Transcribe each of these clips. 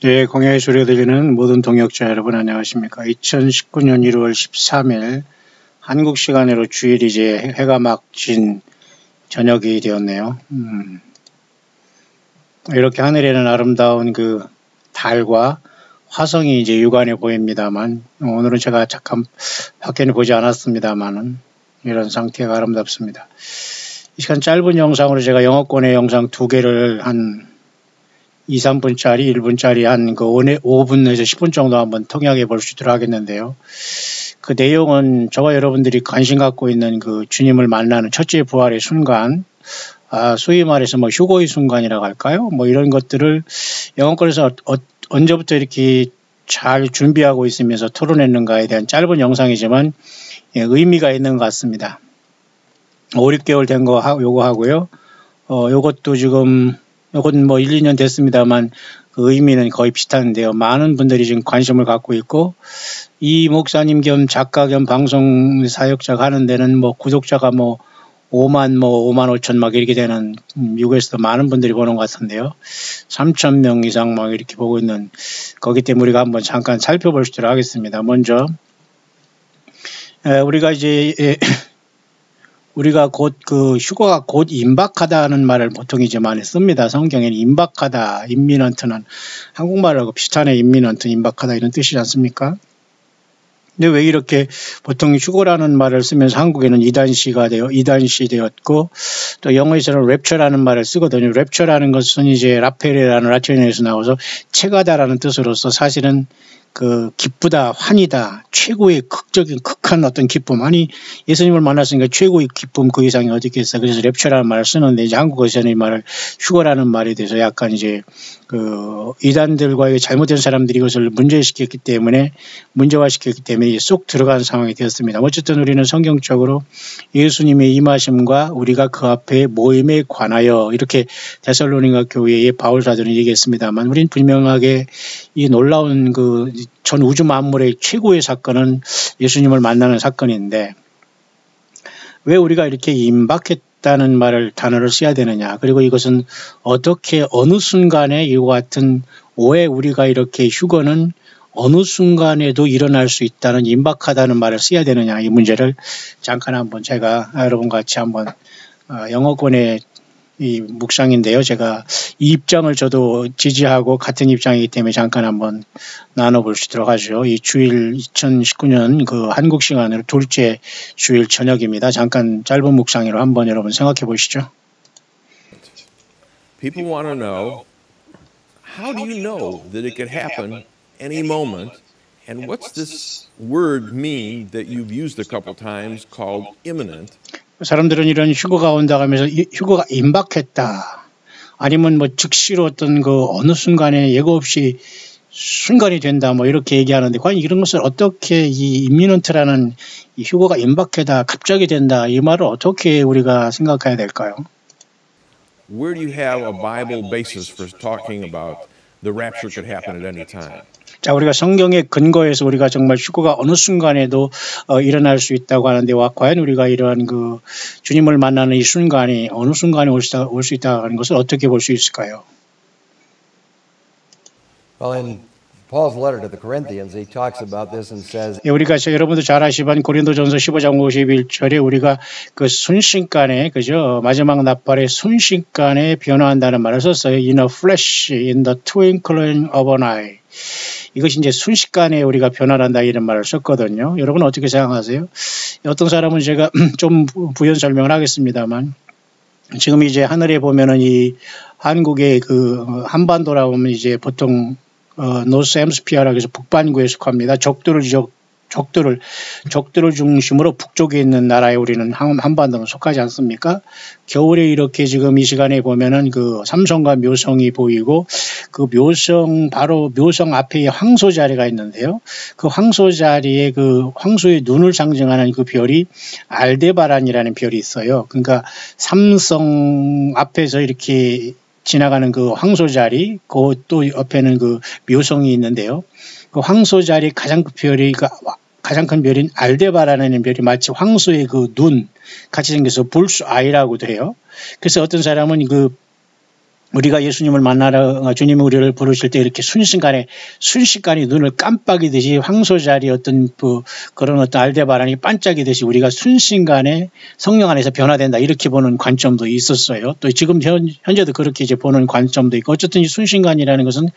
예, 공야에 소리드리는 모든 동역자 여러분 안녕하십니까. 2019년 1월 13일 한국 시간으로 주일 이제 해가 막 진 저녁이 되었네요. 이렇게 하늘에는 아름다운 그 달과 화성이 이제 육안에 보입니다만, 오늘은 제가 잠깐 밖에는 보지 않았습니다만은 이런 상태가 아름답습니다. 이 시간 짧은 영상으로 제가 영어권의 영상 2개를 한 2, 3분짜리, 1분짜리 한 그 5분에서 10분 정도 한번 통역해 볼 수 있도록 하겠는데요. 그 내용은 저와 여러분들이 관심 갖고 있는 그 주님을 만나는 첫째 부활의 순간, 소위 말해서 뭐 휴거의 순간이라고 할까요? 뭐 이런 것들을 영어권에서 언제부터 이렇게 잘 준비하고 있으면서 토론했는가에 대한 짧은 영상이지만 의미가 있는 것 같습니다. 5, 6개월 된 거 요거 하고요. 요것도 지금 요건 뭐 1, 2년 됐습니다만 그 의미는 거의 비슷한데요. 많은 분들이 지금 관심을 갖고 있고, 이 목사님 겸 작가 겸 방송 사역자가 하는 데는 뭐 구독자가 뭐 5만 5천 막 이렇게 되는, 미국에서도 많은 분들이 보는 것 같은데요. 3,000명 이상 막 이렇게 보고 있는 거기 때문에 우리가 한번 잠깐 살펴볼 수 있도록 하겠습니다. 먼저 우리가 곧 그 휴거가 곧 임박하다는 말을 보통 이제 많이 씁니다. 성경에는 임박하다, 임미넌트는 한국말하고 비슷하네. 임미넌트, 임박하다 이런 뜻이지 않습니까? 근데 왜 이렇게 보통 휴거라는 말을 쓰면서 한국에는 이단시 되었고, 또 영어에서는 랩처라는 말을 쓰거든요. 랩처라는 것은 이제 라페레라는 라틴어에서 나와서 체가다라는 뜻으로서 사실은 그 기쁘다, 환희다, 최고의 극한 어떤 기쁨. 아니, 예수님을 만났으니까 최고의 기쁨 그 이상이 어디 있겠어. 그래서 랩처라는 말을 쓰는데, 이제 한국어에서는 이 말을 휴거라는 말에 대해서 약간 이제 그 이단들과의 잘못된 사람들이 이것을 문제시켰기 때문에 쏙 들어간 상황이 되었습니다. 어쨌든 우리는 성경적으로 예수님의 임하심과 우리가 그 앞에 모임에 관하여 이렇게 데살로니가 교회의 바울 사도는 얘기했습니다만, 우리는 분명하게 이 놀라운 그 전 우주 만물의 최고의 사건은 예수님을 만나는 사건인데, 왜 우리가 이렇게 임박했다는 단어를 써야 되느냐. 그리고 이것은 어떻게 어느 순간에 이와 같은 우리가 이렇게 휴거는 어느 순간에도 일어날 수 있다는, 임박하다는 말을 써야 되느냐. 이 문제를 잠깐 한번 제가 여러분과 같이 한번 영어권의 이 묵상인데요. 제가 이 입장을 저도 지지하고 같은 입장이기 때문에 잠깐 한번 나눠볼 수 있도록 하죠. 이 주일 2019년 그 한국 시간으로 둘째 주일 저녁입니다. 잠깐 짧은 묵상으로 한번 여러분 생각해 보시죠. People want to know, how do you know that it could happen any moment? And what's this word mean that you've used a couple times called imminent? 사람들은 이런 휴거가 온다고 하면서 휴거가 임박했다, 아니면 뭐 즉시로 어떤 그 어느 순간에 예고 없이 순간이 된다, 뭐 이렇게 얘기하는데, 과연 이런 것을 어떻게 이 임미넌트라는 이 휴거가 임박하다, 갑자기 된다, 이 말을 어떻게 우리가 생각해야 될까요? Where do you have a Bible basis for talking about the rapture could happen at any time? 자, 우리가 성경에 근거해서 우리가 정말 휴거가 어느 순간에도 일어날 수 있다고 하는데, 과연 우리가 이러한 그 주님을 만나는 이 순간이 어느 순간에 올 수 있다고 하는 것을 어떻게 볼 수 있을까요? Well, in Paul's letter to the Corinthians, he talks about this and says, 우리가 여러분도 잘 아시지만 고린도전서 15장 51절에 우리가 그 순식간에, 그죠? 마지막 나팔의 순식간에 변화한다는 말을 썼어요. In a flash, in the twinkling of an eye. 이것이 이제 순식간에 우리가 변화한다 이런 말을 썼거든요. 여러분 어떻게 생각하세요? 어떤 사람은 제가 좀 부연 설명을 하겠습니다만, 지금 이제 하늘에 보면은 이 한국의 그 한반도라고 하면 이제 보통 노스 햄스피어라고 해서 북반구에 속합니다. 적도를 중심으로 북쪽에 있는 나라에 우리는 한반도는 속하지 않습니까? 겨울에 이렇게 지금 이 시간에 보면은 그 삼성과 묘성이 보이고, 그 바로 묘성 앞에 황소 자리가 있는데요. 그 황소 자리에 그 황소의 눈을 상징하는 그 별이 알데바란이라는 별이 있어요. 그러니까 삼성 앞에서 이렇게 지나가는 그 황소 자리, 또 옆에는 그 묘성이 있는데요. 그 황소 자리 가장 큰 별인 알데바라는 별이 마치 황소의 그 눈 같이 생겨서 볼스 아이라고도 해요. 그래서 어떤 사람은 그 우리가 예수님을 만나러 주님이 우리를 부르실 때 이렇게 순식간에 눈을 깜빡이듯이 황소자리 어떤 그런 어떤 알데바란이 반짝이듯이 우리가 순식간에 성령 안에서 변화된다 이렇게 보는 관점도 있었어요. 또 지금 현재도 그렇게 이제 보는 관점도 있고 어쨌든 이 순식간이라는 것은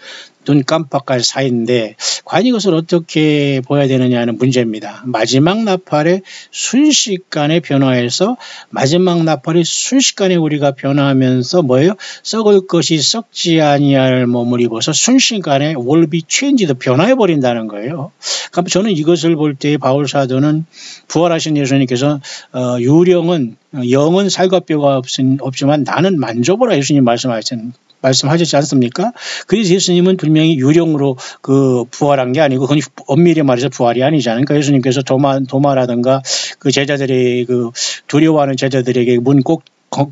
눈 깜빡할 사이인데 과연 이것을 어떻게 보아야 되느냐는 문제입니다. 마지막 나팔에 순식간에 변화해서 마지막 나팔이 순식간에 우리가 변화하면서 뭐예요? 썩을 것이 썩지 아니할 몸을 입어서 순식간에 will be changed 변화해 버린다는 거예요. 그럼 저는 이것을 볼 때 바울 사도는 부활하신 예수님께서 영은 살과 뼈가 없지만 나는 만져보라 예수님 말씀하셨지 않습니까? 그래서 예수님은 분명히 유령으로 부활한 게 아니고 그건 엄밀히 말해서 부활이 아니잖아요. 그러니까 예수님께서 도마라든가 그 제자들이 두려워하는 제자들에게 문 꼭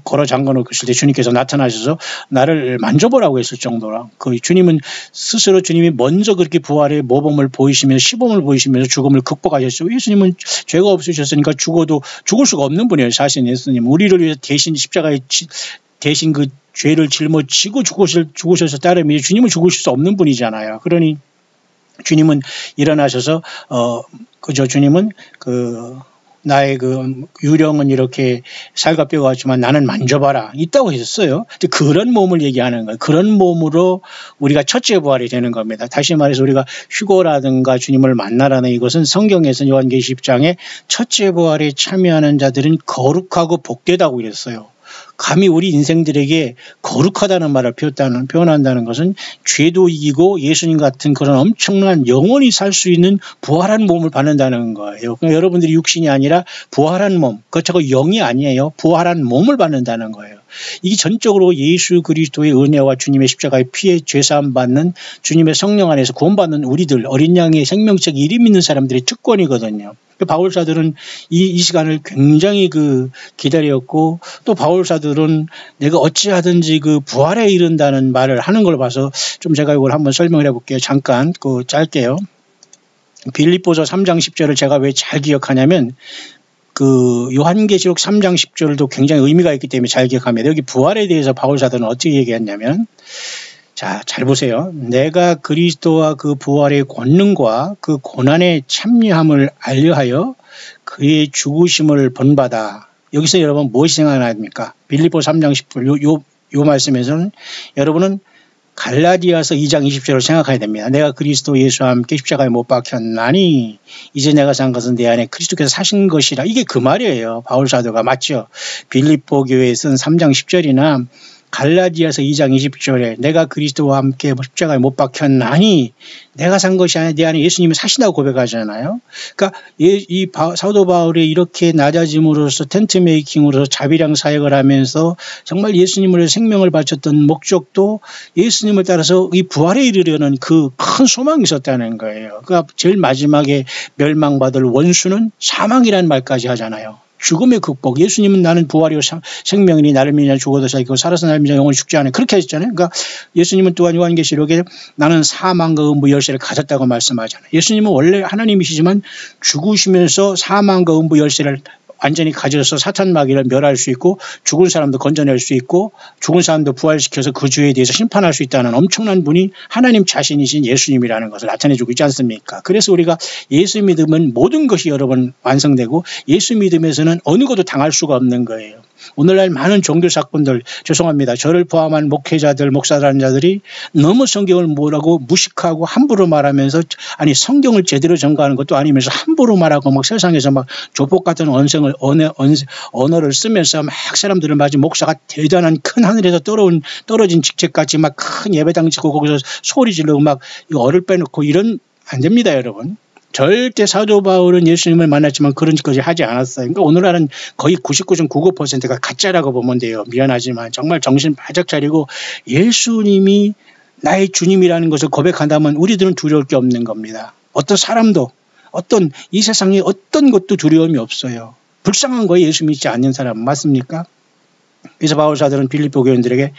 걸어 잠궈 놓으실 때 주님께서 나타나셔서 나를 만져보라고 했을 정도라. 주님이 먼저 그렇게 부활의 모범을 보이시면서 시범을 보이시면서 죽음을 극복하셨어요. 예수님은 죄가 없으셨으니까 죽을 수가 없는 분이에요. 사실 예수님 우리를 위해서 대신 십자가에 대신 그 죄를 짊어지고 죽으셔서 따르면 주님은 죽으실 수 없는 분이잖아요. 그러니 주님은 일어나셔서 주님은 나의 유령은 이렇게 살과 뼈가 같지만 나는 만져봐라 있다고 했어요. 그런 몸을 얘기하는 거예요. 그런 몸으로 우리가 첫째 부활이 되는 겁니다. 다시 말해서 우리가 휴거라든가 주님을 만나라는 이것은 성경에서 요한계시 10장에 첫째 부활에 참여하는 자들은 거룩하고 복되다고 이랬어요. 감히 우리 인생들에게 거룩하다는 말을 표현한다는 것은 죄도 이기고 예수님 같은 그런 엄청난 영원히 살 수 있는 부활한 몸을 받는다는 거예요. 그러니까 여러분들이 육신이 아니라 부활한 몸, 그렇다고 영이 아니에요. 부활한 몸을 받는다는 거예요. 이게 전적으로 예수 그리스도의 은혜와 주님의 십자가의 피에 죄사함 받는 주님의 성령 안에서 구원받는 우리들 어린 양의 생명책 이름 있는 사람들의 특권이거든요. 바울사들은 이 시간을 굉장히 기다렸고 또 바울사들은 내가 어찌하든지 부활에 이른다는 말을 하는 걸 봐서 좀 제가 이걸 한번 설명을 해볼게요. 잠깐 짧게요. 빌립보서 3장 10절을 제가 왜 잘 기억하냐면 요한계시록 3장 10절도 굉장히 의미가 있기 때문에 잘 기억합니다. 여기 부활에 대해서 바울사들은 어떻게 얘기했냐면 자, 잘 보세요. 내가 그리스도와 그 부활의 권능과 그 고난의 참여함을 알려하여 그의 죽으심을 본받아. 여기서 여러분 무엇이 생각납니까? 빌립보 3장 10절 요 말씀에서는 여러분은 갈라디아서 2장 20절을 생각해야 됩니다. 내가 그리스도 예수와 함께 십자가에 못 박혔나니 이제 내가 산 것은 내 안에 그리스도께서 사신 것이라. 이게 그 말이에요. 바울사도가 맞죠? 빌립보 교회에 쓴 3장 10절이나 갈라디아서 2장 20절에 내가 그리스도와 함께 십자가에 못 박혔나니 내가 산 것이 아니라 내 안에 예수님이 사신다고 고백하잖아요. 그러니까 이 사도 바울이 이렇게 낮아짐으로써 텐트 메이킹으로서 자비량 사역을 하면서 정말 예수님을 위해서 생명을 바쳤던 목적도 예수님을 따라서 이 부활에 이르려는 그 큰 소망이 있었다는 거예요. 그러니까 제일 마지막에 멸망받을 원수는 사망이라는 말까지 하잖아요. 죽음의 극복. 예수님은 나는 부활이요 생명이니 나를 믿냐 죽어도 살고 살아서 나를 믿냐 영원히 죽지 않아요. 그렇게 하셨잖아요. 그러니까 예수님은 또한 요한계시록에 나는 사망과 음부 열쇠를 가졌다고 말씀하잖아요. 예수님은 원래 하나님이시지만 죽으시면서 사망과 음부 열쇠를 완전히 가져서 사탄 마귀를 멸할 수 있고 죽은 사람도 건져낼 수 있고 죽은 사람도 부활시켜서 그 죄에 대해서 심판할 수 있다는 엄청난 분이 하나님 자신이신 예수님이라는 것을 나타내주고 있지 않습니까? 그래서 우리가 예수 믿으면 모든 것이 여러분 완성되고 예수 믿음에서는 어느 것도 당할 수가 없는 거예요. 오늘날 많은 종교 사건들 죄송합니다. 저를 포함한 목회자들 목사라는 자들이 너무 성경을 뭐라고 무식하고 함부로 말하면서 아니 성경을 제대로 전가하는 것도 아니면서 함부로 말하고 막 세상에서 막 조폭 같은 언어를 쓰면서 막 사람들을 맞은 목사가 대단한 큰 하늘에서 떨어진 직책같이 막 큰 예배당 짓고 거기서 소리 지르고 막 얼을 빼놓고 이런 안 됩니다, 여러분. 절대 사도 바울은 예수님을 만났지만 그런 짓까지 하지 않았어요. 그러니까 오늘날은 거의 99.99%가 가짜라고 보면 돼요. 미안하지만 정말 정신 바짝 차리고 예수님이 나의 주님이라는 것을 고백한다면 우리들은 두려울 게 없는 겁니다. 어떤 사람도 이 세상에 어떤 것도 두려움이 없어요. 불쌍한 거예요. 예수 믿지 않는 사람 맞습니까? 그래서 바울사들은 빌립보 교인들에게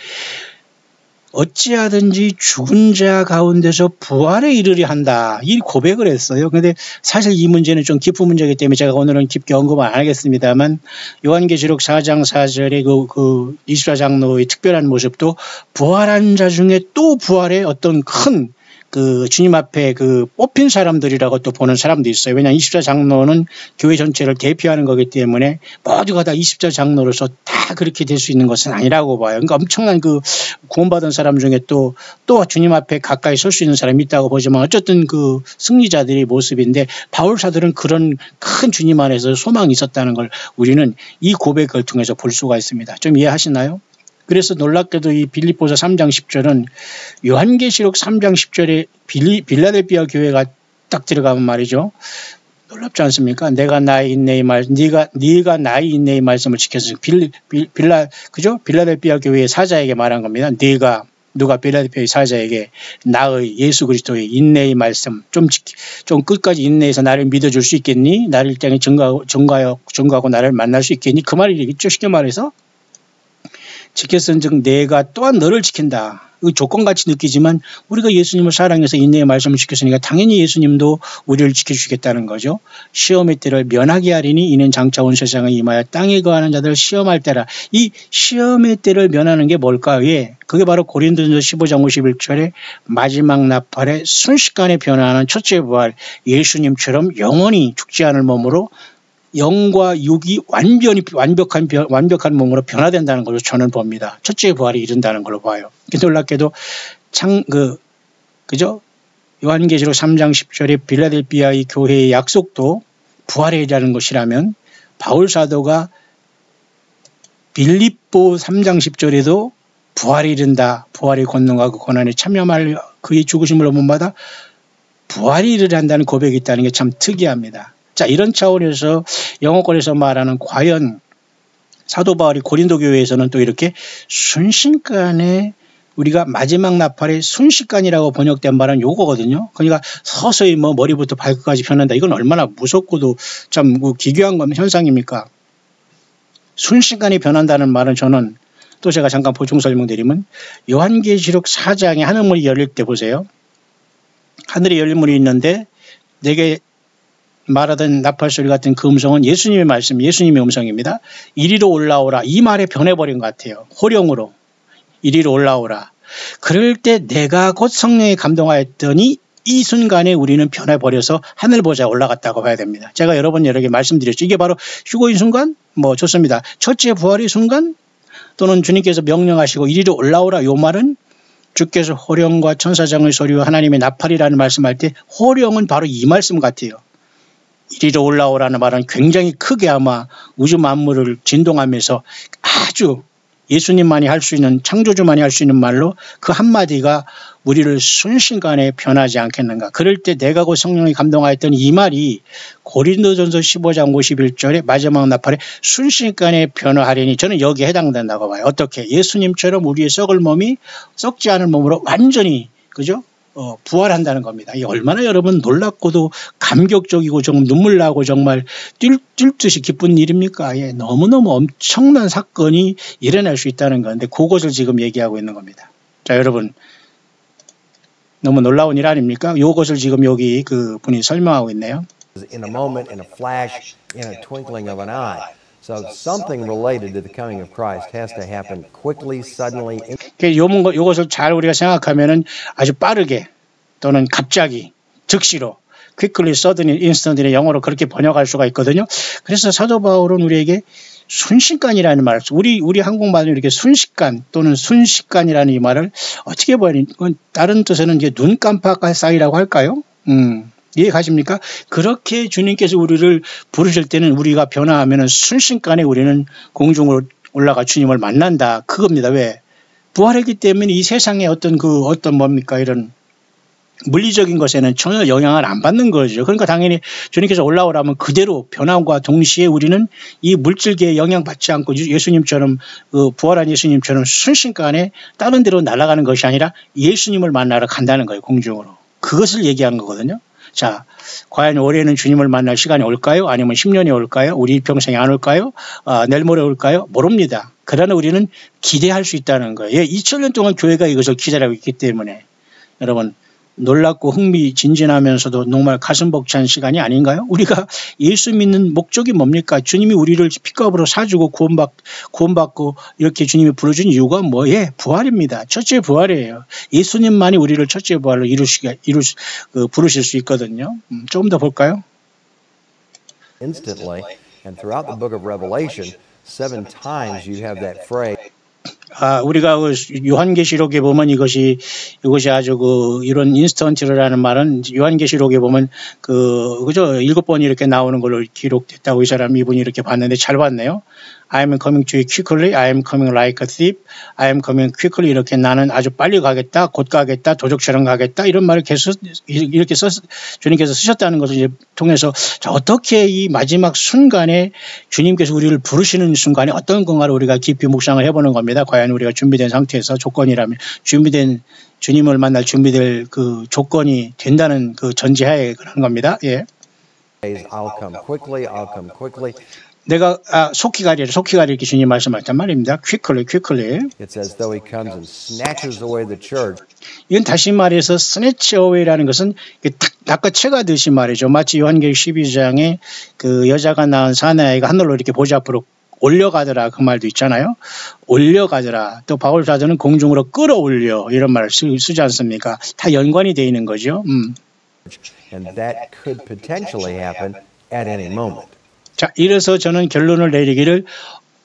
어찌하든지 죽은 자 가운데서 부활에 이르려 한다. 이 고백을 했어요. 그런데 사실 이 문제는 좀 깊은 문제이기 때문에 제가 오늘은 깊게 언급은 안 하겠습니다만 요한계시록 4장 4절의 그 24장로의 특별한 모습도 부활한 자 중에 또 부활의 어떤 큰 그 주님 앞에 그 뽑힌 사람들이라고 또 보는 사람도 있어요. 왜냐하면 24장로는 교회 전체를 대표하는 거기 때문에 모두가 다 24장로로서 다 그렇게 될 수 있는 것은 아니라고 봐요. 그러니까 엄청난 그 구원받은 사람 중에 또 주님 앞에 가까이 설 수 있는 사람이 있다고 보지만 어쨌든 그 승리자들의 모습인데 바울사들은 그런 큰 주님 안에서 소망이 있었다는 걸 우리는 이 고백을 통해서 볼 수가 있습니다. 좀 이해하시나요? 그래서 놀랍게도 이 빌립보서 3장 10절은 요한계시록 3장 10절에 빌라델비아 교회가 딱 들어가면 말이죠. 놀랍지 않습니까? 내가 나의 인내의 말, 네가 나의 인내의 말씀을 지켜서 그죠? 빌라델비아 교회의 사자에게 말한 겁니다. 누가 빌라델비아의 사자에게 나의 예수 그리스도의 인내의 말씀 좀 끝까지 인내해서 나를 믿어줄 수 있겠니? 나를 땅에 증거하고 나를 만날 수 있겠니? 그 말이겠죠. 쉽게 말해서. 지켰은즉 내가 또한 너를 지킨다. 조건같이 느끼지만 우리가 예수님을 사랑해서 인내의 말씀을 지켰으니까 당연히 예수님도 우리를 지켜주겠다는 거죠. 시험의 때를 면하게 하리니 이는 장차 온 세상에 임하여 땅에 거하는 자들을 시험할 때라. 이 시험의 때를 면하는 게 뭘까요? 그게 바로 고린도전서 15장 51절에 마지막 나팔에 순식간에 변화하는 첫째 부활, 예수님처럼 영원히 죽지 않을 몸으로 영과 육이 완벽한 몸으로 변화된다는 걸로 저는 봅니다. 첫째 부활이 이른다는 걸로 봐요. 놀랍게도 그죠? 요한계시록 3장 10절에 빌라델비아의 교회의 약속도 부활에 이르는 것이라면 바울 사도가 빌립보 3장 10절에도 부활에 이른다. 부활의 권능과 그 고난에 참여할 그의 죽으심을 본받아 부활에 이르란다는 고백이 있다는 게 참 특이합니다. 자, 이런 차원에서 영어권에서 말하는 과연 사도 바울이 고린도 교회에서는 또 이렇게 순식간에 우리가 마지막 나팔의 순식간이라고 번역된 말은 요거거든요. 그러니까 서서히 머리부터 발끝까지 변한다. 이건 얼마나 무섭고도 참 기괴한 현상입니까? 순식간에 변한다는 말은 저는 또 제가 잠깐 보충 설명드리면 요한계시록 4장에 하늘문이 열릴 때 보세요. 하늘에 열린 문이 있는데 내게 말하던 나팔소리 같은 그 음성은 예수님의 말씀, 예수님의 음성입니다. 이리로 올라오라. 이 말에 변해버린 것 같아요. 호령으로. 이리로 올라오라. 그럴 때 내가 곧 성령에 감동하였더니 이 순간에 우리는 변해버려서 하늘보좌에 올라갔다고 봐야 됩니다. 제가 여러 번 여러 개 말씀드렸죠. 이게 바로 휴거의 순간? 좋습니다. 첫째 부활의 순간? 또는 주님께서 명령하시고 이리로 올라오라. 요 말은 주께서 호령과 천사장의 소리와 하나님의 나팔이라는 말씀할 때 호령은 바로 이 말씀 같아요. 이리로 올라오라는 말은 굉장히 크게 아마 우주 만물을 진동하면서 아주 예수님만이 할 수 있는, 창조주만이 할 수 있는 말로 그 한마디가 우리를 순식간에 변하지 않겠는가. 그럴 때 내가 곧 성령이 감동하였던 이 말이 고린도전서 15장 51절에 마지막 나팔에 순식간에 변화하리니 저는 여기에 해당된다고 봐요. 어떻게? 예수님처럼 우리의 썩을 몸이 썩지 않을 몸으로 완전히, 그죠? 부활한다는 겁니다. 이게 얼마나 여러분 놀랍고도 감격적이고 좀 눈물 나고 정말 뛸 듯이 기쁜 일입니까? 너무너무 엄청난 사건이 일어날 수 있다는 건데 그것을 지금 얘기하고 있는 겁니다. 자, 여러분 너무 놀라운 일 아닙니까? 이것을 지금 여기 그 분이 설명하고 있네요. In a moment, in a flash, in a twinkling of an eye. So something related to the coming of Christ has to happen quickly, suddenly. 이것을 잘 우리가 생각하면은 아주 빠르게 또는 갑자기, 즉시로, quickly, suddenly, instantly 영어로 그렇게 번역할 수가 있거든요. 그래서 사도 바울은 우리에게 순식간이라는 말, 우리 한국말은 이렇게 순식간 또는 순식간이라는 이 말을 어떻게 보면 다른 뜻에는 이제 눈 깜빡할 사이라고 할까요? 이해 가십니까? 그렇게 주님께서 우리를 부르실 때는 우리가 변화하면 순식간에 우리는 공중으로 올라가 주님을 만난다. 그겁니다. 왜? 부활했기 때문에 이 세상에 어떤 뭡니까? 이런 물리적인 것에는 전혀 영향을 안 받는 거죠. 그러니까 당연히 주님께서 올라오라면 그대로 변함과 동시에 우리는 이 물질계에 영향받지 않고 예수님처럼 부활한 예수님처럼 순식간에 다른 데로 날아가는 것이 아니라 예수님을 만나러 간다는 거예요. 공중으로. 그것을 얘기하는 거거든요. 자, 과연 올해는 주님을 만날 시간이 올까요? 아니면 10년이 올까요? 우리 평생에 안 올까요? 내일 모레 올까요? 모릅니다. 그러나 우리는 기대할 수 있다는 거예요. 2000년 동안 교회가 이것을 기다리고 있기 때문에 여러분 놀랍고 흥미진진하면서도 정말 가슴 벅찬 시간이 아닌가요? 우리가 예수 믿는 목적이 뭡니까? 주님이 우리를 피값으로 사주고 구원받고 이렇게 주님이 부르준 이유가 뭐예요? 부활입니다. 첫째 부활이에요. 예수님만이 우리를 첫째 부활로 부르실 수 있거든요. 조금 더 볼까요? Instantly, and throughout the book of Revelation, 7 times you have that phrase. 우리가 요한계시록에 보면 이것이 아주 이런 인스턴트라는 말은 요한계시록에 보면 그죠? 7번 이렇게 나오는 걸로 기록됐다고 이분이 이렇게 봤는데 잘 봤네요. I am coming to you quickly. I am coming like a thief. I am coming quickly. 이렇게 나는 아주 빨리 가겠다, 곧 가겠다, 도적처럼 가겠다. 이런 말을 계속 이렇게 주님께서 쓰셨다는 것을 이제 통해서 어떻게 이 마지막 순간에 주님께서 우리를 부르시는 순간에 어떤 건가를 우리가 깊이 묵상을 해보는 겁니다. 과연 우리가 준비된 상태에서 조건이라면 주님을 만날 준비될 그 조건이 된다는 그 전제하에 그런 겁니다. 예. I'll come quickly. I'll come quickly. 내가 속히 가리라 이렇게 주님 말씀하셨단 말입니다. quickly. It's as though he comes and snatches away the church. 이건 다시 말해서 snatch away라는 것은 낚아채가듯이 말이죠. 마치 요한계시록 12장에 그 여자가 낳은 사내아이가 하늘로 이렇게 보좌 앞으로 올려가더라 그 말도 있잖아요. 올려가더라. 또 바울 사도는 공중으로 끌어올려 이런 말을 쓰지 않습니까? 다 연관이 되어 있는 거죠. And that could potentially happen at any moment. 자, 이래서 저는 결론을 내리기를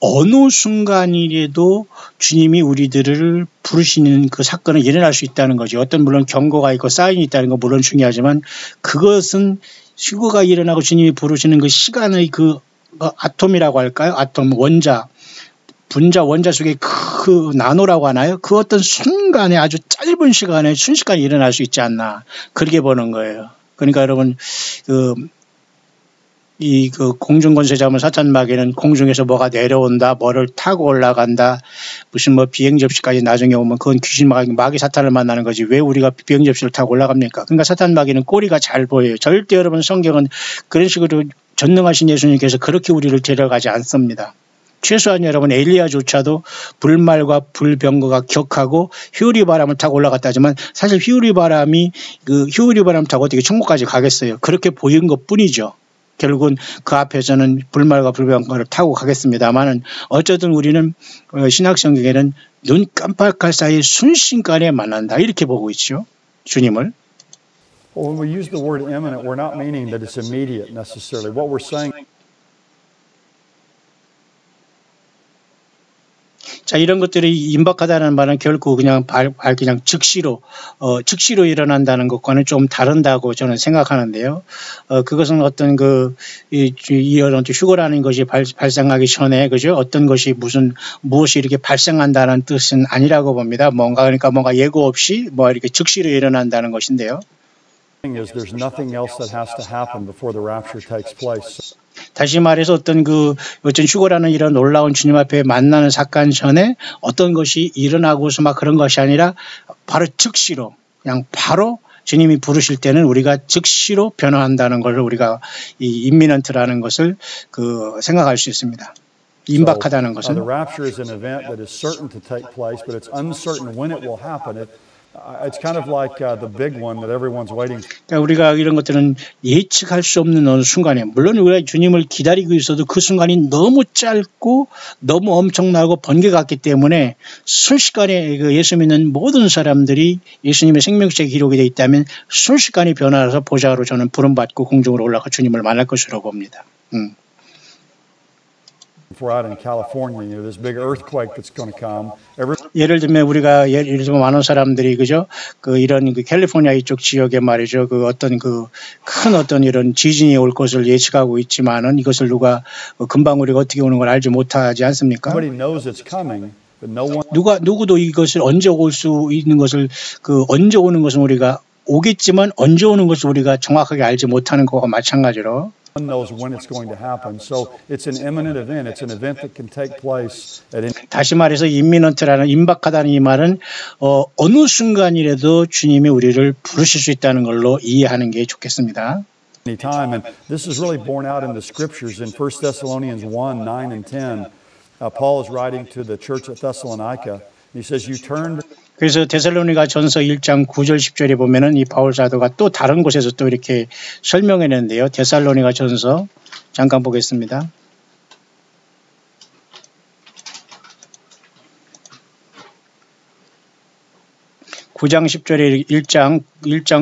어느 순간이라도 주님이 우리들을 부르시는 그 사건은 일어날 수 있다는 거죠. 어떤 물론 경고가 있고 사인이 있다는 건 물론 중요하지만 그것은 휴거가 일어나고 주님이 부르시는 그 시간의 그 아톰이라고 할까요? 아톰 원자 속에 그 나노라고 하나요? 그 어떤 순간에 아주 짧은 시간에 순식간에 일어날 수 있지 않나 그렇게 보는 거예요. 그러니까 여러분 이 공중권세자면 사탄 마귀는 공중에서 뭐가 내려온다, 뭐를 타고 올라간다, 무슨 비행 접시까지 나중에 오면 그건 귀신 마귀 사탄을 만나는 거지. 왜 우리가 비행 접시를 타고 올라갑니까? 그러니까 사탄 마귀는 꼬리가 잘 보여요. 절대 여러분 성경은 그런 식으로 전능하신 예수님께서 그렇게 우리를 데려가지 않습니다. 최소한 여러분 엘리야조차도 불말과 불병거가 격하고 휴리 바람을 타고 올라갔다지만 사실 휴리 바람 타고 어떻게 천국까지 가겠어요? 그렇게 보인 것뿐이죠. 결국은 그 앞에서는 불말과 불병거를 타고 가겠습니다만은 어쨌든 우리는 신약 성경에는 눈 깜빡할 사이 순식간에 만난다 이렇게 보고 있죠. 주님을. Well, when we use the word imminent, we're not meaning that it's immediate necessarily. What we're saying. 자, 이런 것들이 임박하다는 말은 결코 그냥 즉시로 일어난다는 것과는 좀 다른다고 저는 생각하는데요. 그것은 어떤 이런 휴거라는 것이 발생하기 전에, 그죠? 어떤 것이 무엇이 이렇게 발생한다는 뜻은 아니라고 봅니다. 뭔가 예고 없이 이렇게 즉시로 일어난다는 것인데요. Is there's nothing else that has to happen before the rapture takes place. 다시 말해서 어떤 휴거라는 이런 놀라운 주님 앞에 만나는 사건 전에 어떤 것이 일어나고서 그런 것이 아니라 바로 즉시로 그냥 바로 주님이 부르실 때는 우리가 즉시로 변화한다는 것을 우리가 이 imminent라는 것을 생각할 수 있습니다. 임박하다는 것은. The rapture is an event that is certain to take place, but it's uncertain when it will happen. It's kind of like the big one that everyone's waiting for. 그러니까 우리가 이런 것들은 예측할 수 없는 어느 순간에 물론 우리가 주님을 기다리고 있어도 그 순간이 너무 짧고 너무 엄청나고 번개 같기 때문에 순식간에 예수 믿는 모든 사람들이 예수님의 생명책 기록이 되어 있다면 순식간에 변화해서 보좌로 저는 부름받고 공중으로 올라가 주님을 만날 것으로 봅니다. Out in California, this big earthquake that's going to come. 예를 들면 우리가 예를 들면 많은 사람들이 그죠? 이런 캘리포니아 이쪽 지역에 말이죠. 어떤 큰 어떤 이런 지진이 올 것을 예측하고 있지만은 이것을 금방 우리가 어떻게 오는 걸 알지 못하지 않습니까? Nobody knows it's coming, but no one. 누구도 이것을 언제 올 수 있는 것을 언제 오는 것은 우리가 오겠지만 언제 오는 것을 우리가 정확하게 알지 못하는 것과 마찬가지로. One knows when it's going to happen. So it's an imminent event. It's an event that can take place at any. 다시 말해서 imminent라는 임박하다는 이 말은 어느 순간이라도 주님이 우리를 부르실 수 있다는 걸로 이해하는 게 좋겠습니다. Any time, and this is really borne out in the scriptures in 1 Thessalonians 1:9 and 10. Paul is writing to the church at Thessalonica. He says, "You turned." 그래서 데살로니가 전서 1장 9절 10절에 보면은 이 바울 사도가 또 다른 곳에서 또 이렇게 설명했는데요. 데살로니가 전서 잠깐 보겠습니다. 9장 10절에 1장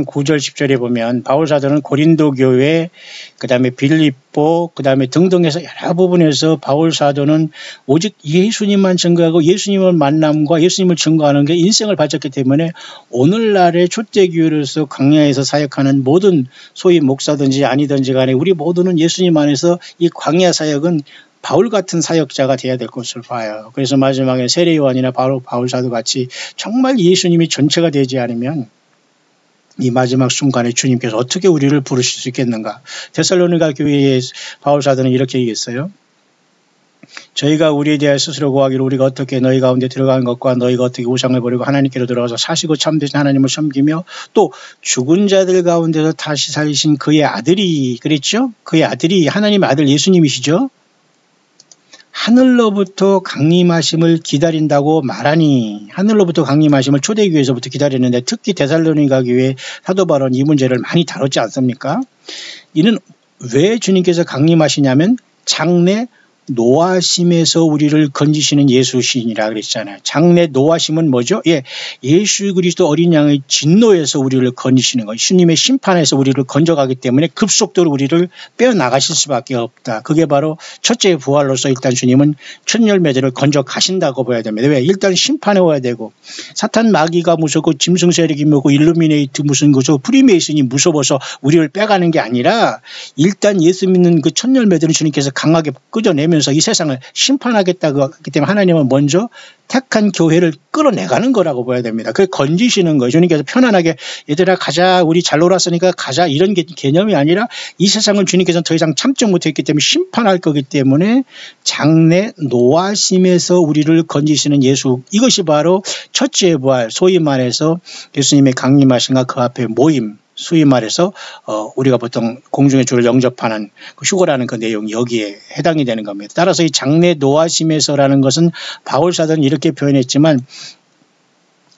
9절 10절에 보면 바울 사도는 고린도 교회, 그다음에 빌립보, 그다음에 등등해서 여러 부분에서 바울 사도는 오직 예수님만 증거하고 예수님을 만남과 예수님을 증거하는 게 인생을 바쳤기 때문에 오늘날의 초대교회로서 광야에서 사역하는 모든 소위 목사든지 아니든지 간에 우리 모두는 예수님 안에서 이 광야 사역은 바울 같은 사역자가 돼야 될 것을 봐요. 그래서 마지막에 세례 요한이나 바울 사도 같이 정말 예수님이 전체가 되지 않으면 이 마지막 순간에 주님께서 어떻게 우리를 부르실 수 있겠는가. 데살로니가 교회의 바울 사도는 이렇게 얘기했어요. 저희가 우리에 대해 스스로 고하기를 우리가 어떻게 너희 가운데 들어가는 것과 너희가 어떻게 우상을 버리고 하나님께로 들어가서 사시고 참되신 하나님을 섬기며 또 죽은 자들 가운데서 다시 살리신 그의 아들이 그랬죠? 그의 아들이 하나님의 아들 예수님이시죠? 하늘로부터 강림하심을 기다린다고 말하니 하늘로부터 강림하심을 초대교회에서부터 기다렸는데 특히 데살로니가 교회 사도 바울은 이 문제를 많이 다뤘지 않습니까? 이는 왜 주님께서 강림하시냐면 장래 노하심에서 우리를 건지시는 예수신이라 그랬잖아요. 장래 노하심은 뭐죠? 예수 그리스도 어린 양의 진노에서 우리를 건지시는 거예요. 주님의 심판에서 우리를 건져가기 때문에 급속도로 우리를 빼어나가실 수밖에 없다. 그게 바로 첫째 부활로서 일단 주님은 첫 열매들을 건져가신다고 봐야 됩니다. 왜? 일단 심판해 와야 되고 사탄 마귀가 무섭고 짐승 세력이 무섭고 일루미네이트 무슨 거죠? 프리메이슨이 무서워서 우리를 빼가는 게 아니라 일단 예수 믿는 그 첫 열매들은 주님께서 강하게 끄져내면 이 세상을 심판하겠다고 하기 때문에 하나님은 먼저 택한 교회를 끌어내가는 거라고 봐야 됩니다. 그게 건지시는 거예요. 주님께서 편안하게 얘들아 가자 우리 잘 놀았으니까 가자 이런 개념이 아니라 이 세상을 주님께서는 더 이상 참지 못했기 때문에 심판할 거기 때문에 장래 노하심에서 우리를 건지시는 예수 이것이 바로 첫째 부활 소위 말해서 예수님의 강림하심과 그 앞에 모임 소위 말해서 우리가 보통 공중의 주를 영접하는 그 휴거라는 그 내용이 여기에 해당이 되는 겁니다. 따라서 이 장래 노하심에서라는 것은 바울 사도는 이렇게 표현했지만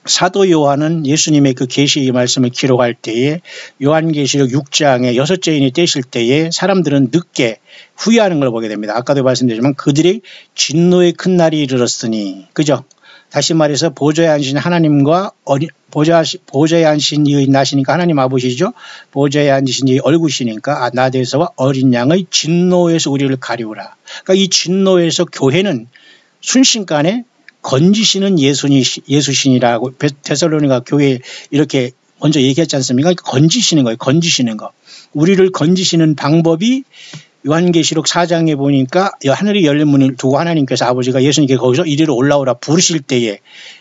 사도 요한은 예수님의 그 계시의 말씀을 기록할 때에 요한계시록 6장에 6째인이 떼실 때에 사람들은 늦게 후회하는 걸 보게 됩니다. 아까도 말씀드렸지만 그들의 진노의 큰 날이 이르렀으니 그죠? 다시 말해서 보좌에 앉으신 하나님과 보좌에 앉으신 이의 나시니까 하나님 아버지죠. 보좌에 앉으신 이의 얼굴이시니까 나대서와 어린 양의 진노에서 우리를 가리우라. 그러니까 이 진노에서 교회는 순식간에 건지시는 예수신이라고 데살로니가 교회에 이렇게 먼저 얘기했지 않습니까? 건지시는 거예요. 건지시는 거. 우리를 건지시는 방법이 요한계시록 4장에 보니까 하늘이 열린 문을 두고 하나님께서 아버지가 예수님께 거기서 이리로 올라오라 부르실 때에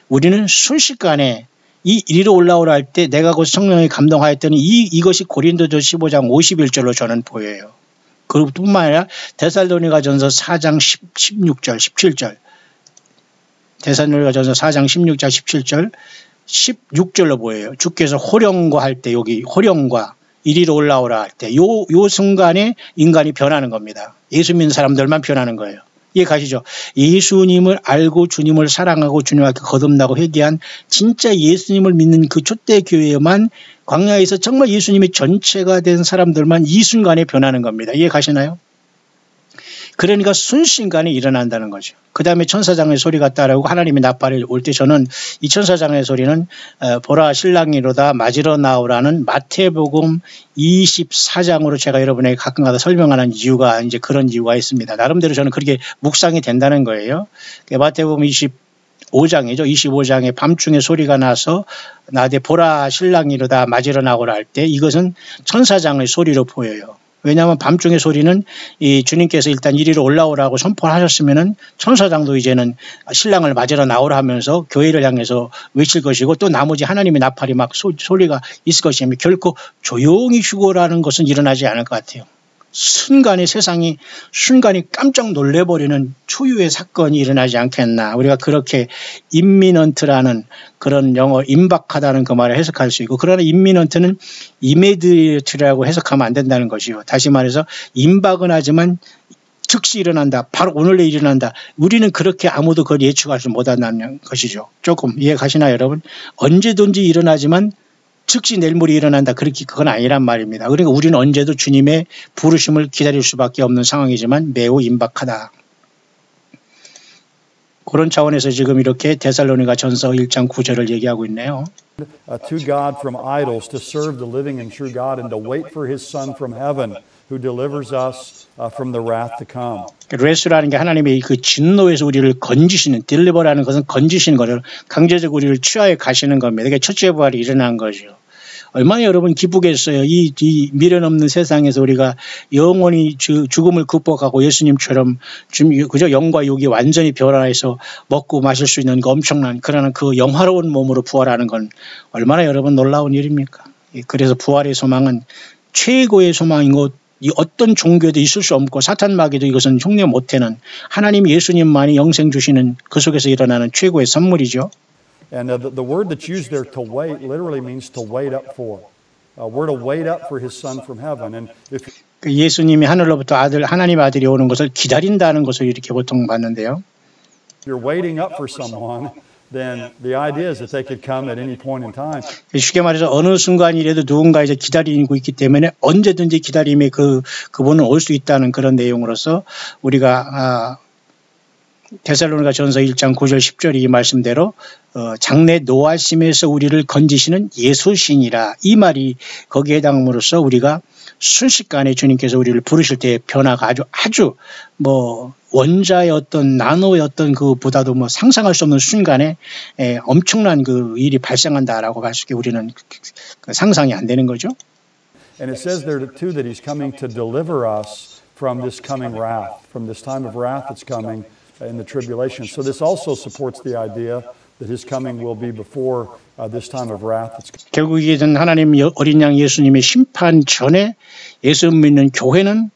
우리는 순식간에 이 이리로 올라오라 할 때 내가 곧 성령에 감동하였더니 이것이 고린도전 15장 51절로 저는 보여요. 그뿐만 아니라 데살로니가 전서 4장 16절 17절 데살로니가 전서 4장 16절 17절 16절로 보여요. 주께서 호령과 할 때 여기 호령과 이리로 올라오라 할 때 요 순간에 인간이 변하는 겁니다. 예수 믿는 사람들만 변하는 거예요. 이해 가시죠? 예수님을 알고 주님을 사랑하고 주님 앞에 거듭나고 회개한 진짜 예수님을 믿는 그 초대교회에만 광야에서 정말 예수님의 전체가 된 사람들만 이 순간에 변하는 겁니다. 이해 가시나요? 그러니까 순식간에 일어난다는 거죠. 그 다음에 천사장의 소리가 따르고 하나님의 나팔이 올 때 저는 이 천사장의 소리는 보라 신랑이로다 맞으러 나오라는 마태복음 24장으로 제가 여러분에게 가끔가다 설명하는 이유가 이제 그런 이유가 있습니다. 나름대로 저는 그렇게 묵상이 된다는 거예요. 마태복음 25장이죠. 25장에 밤중에 소리가 나서 나대 보라 신랑이로다 맞으러 나오라 할 때 이것은 천사장의 소리로 보여요. 왜냐하면 밤중의 소리는 이 주님께서 일단 이리로 올라오라고 선포하셨으면은 천사장도 이제는 신랑을 맞으러 나오라 하면서 교회를 향해서 외칠 것이고 또 나머지 하나님의 나팔이 막 소리가 있을 것이며 결코 조용히 휴거라는 것은 일어나지 않을 것 같아요. 순간에 세상이 순간에 깜짝 놀래버리는 초유의 사건이 일어나지 않겠나. 우리가 그렇게 임미넌트라는 그런 영어 임박하다는 그 말을 해석할 수 있고 그러나 임미넌트는 이메디트라고 해석하면 안 된다는 것이요. 다시 말해서 임박은 하지만 즉시 일어난다. 바로 오늘 내일 일어난다. 우리는 그렇게 아무도 그걸 예측하지 못한다는 것이죠. 조금 이해가시나요, 여러분? 언제든지 일어나지만 즉시 내일 모레 일어난다. 그렇게 그건 아니란 말입니다. 그러니까 우리는 언제도 주님의 부르심을 기다릴 수밖에 없는 상황이지만 매우 임박하다. 그런 차원에서 지금 이렇게 데살로니가 전서 1장 9절을 얘기하고 있네요. To God from idols, to serve the living and true God, and to wait for His Son from heaven, who delivers us from the wrath to come. 레스라는 게 하나님의 그 진노에서 우리를 건지시는, 딜리버라는 것은 건지시는 거를 강제적으로 우리를 취하에 가시는 겁니다. 그게 첫째 부활이 일어난 거죠. 얼마나 여러분 기쁘겠어요. 이 미련 없는 세상에서 우리가 영원히 죽음을 극복하고 예수님처럼 그저 영과 육이 완전히 변화해서 먹고 마실 수 있는 그 엄청난 그러나 그 영화로운 몸으로 부활하는 건 얼마나 여러분 놀라운 일입니까? 그래서 부활의 소망은 최고의 소망이고 이 어떤 종교도 있을 수 없고 사탄 마귀도 이것은 흉내 못하는 하나님 예수님만이 영생 주시는 그 속에서 일어나는 최고의 선물이죠. And the word that's used there, to wait, literally means to wait up for. We're to wait up for His Son from heaven. And if 예수님이 하늘로부터 하나님 아들이 오는 것을 기다린다는 것을 이렇게 보통 봤는데요. you're waiting up for someone, then the idea is that they could come at any point in time. 쉽게 말해서 어느 순간이라도 누군가 이제 기다리고 있기 때문에 언제든지 기다림에 그분은 올 수 있다는 그런 내용으로서 우리가 데살로니가 전서 1장 9절 10절 이 말씀대로 장래 노하심에서 우리를 건지시는 예수신이라 이 말이 거기에 해당함으로써 우리가 순식간에 주님께서 우리를 부르실 때의 변화가 아주 원자의 어떤 나노의 어떤 그보다도 상상할 수 없는 순간에 엄청난 그 일이 발생한다라고 할 수 있게 우리는 상상이 안 되는 거죠. And it says there too that He's coming to deliver us from this coming wrath, from this time of wrath that's coming in the tribulation. So this also supports the idea that His coming will be before this time of wrath. 결국 이든 하나님 어린 양 예수님의 심판 전에 예수 믿는 교회는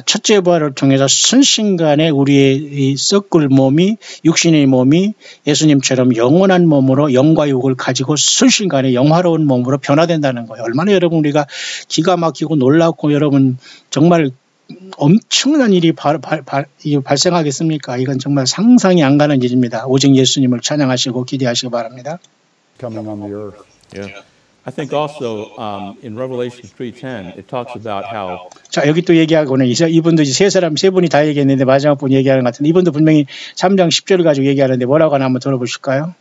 첫째 부활을 통해서 순식간에 우리의 이 썩을 몸이 육신의 몸이 예수님처럼 영원한 몸으로 영과 육을 가지고 순식간에 영화로운 몸으로 변화된다는 거예요. 얼마나 여러분 우리가 기가 막히고 놀랍고 여러분 정말 엄청난 일이 발생하겠습니까? 이건 정말 상상이 안 가는 일입니다. 오직 예수님을 찬양하시고 기대하시기 바랍니다. Coming on the earth. Yeah. I think also in Revelation 3:10 it talks about how 자 여기 또 얘기하고는 이분도 세 분이 다 얘기했는데 마지막 분 얘기하는 것 같은데 이분도 분명히 3장 10절을 가지고 얘기하는데 뭐라고 하나 한번 들어보실까요?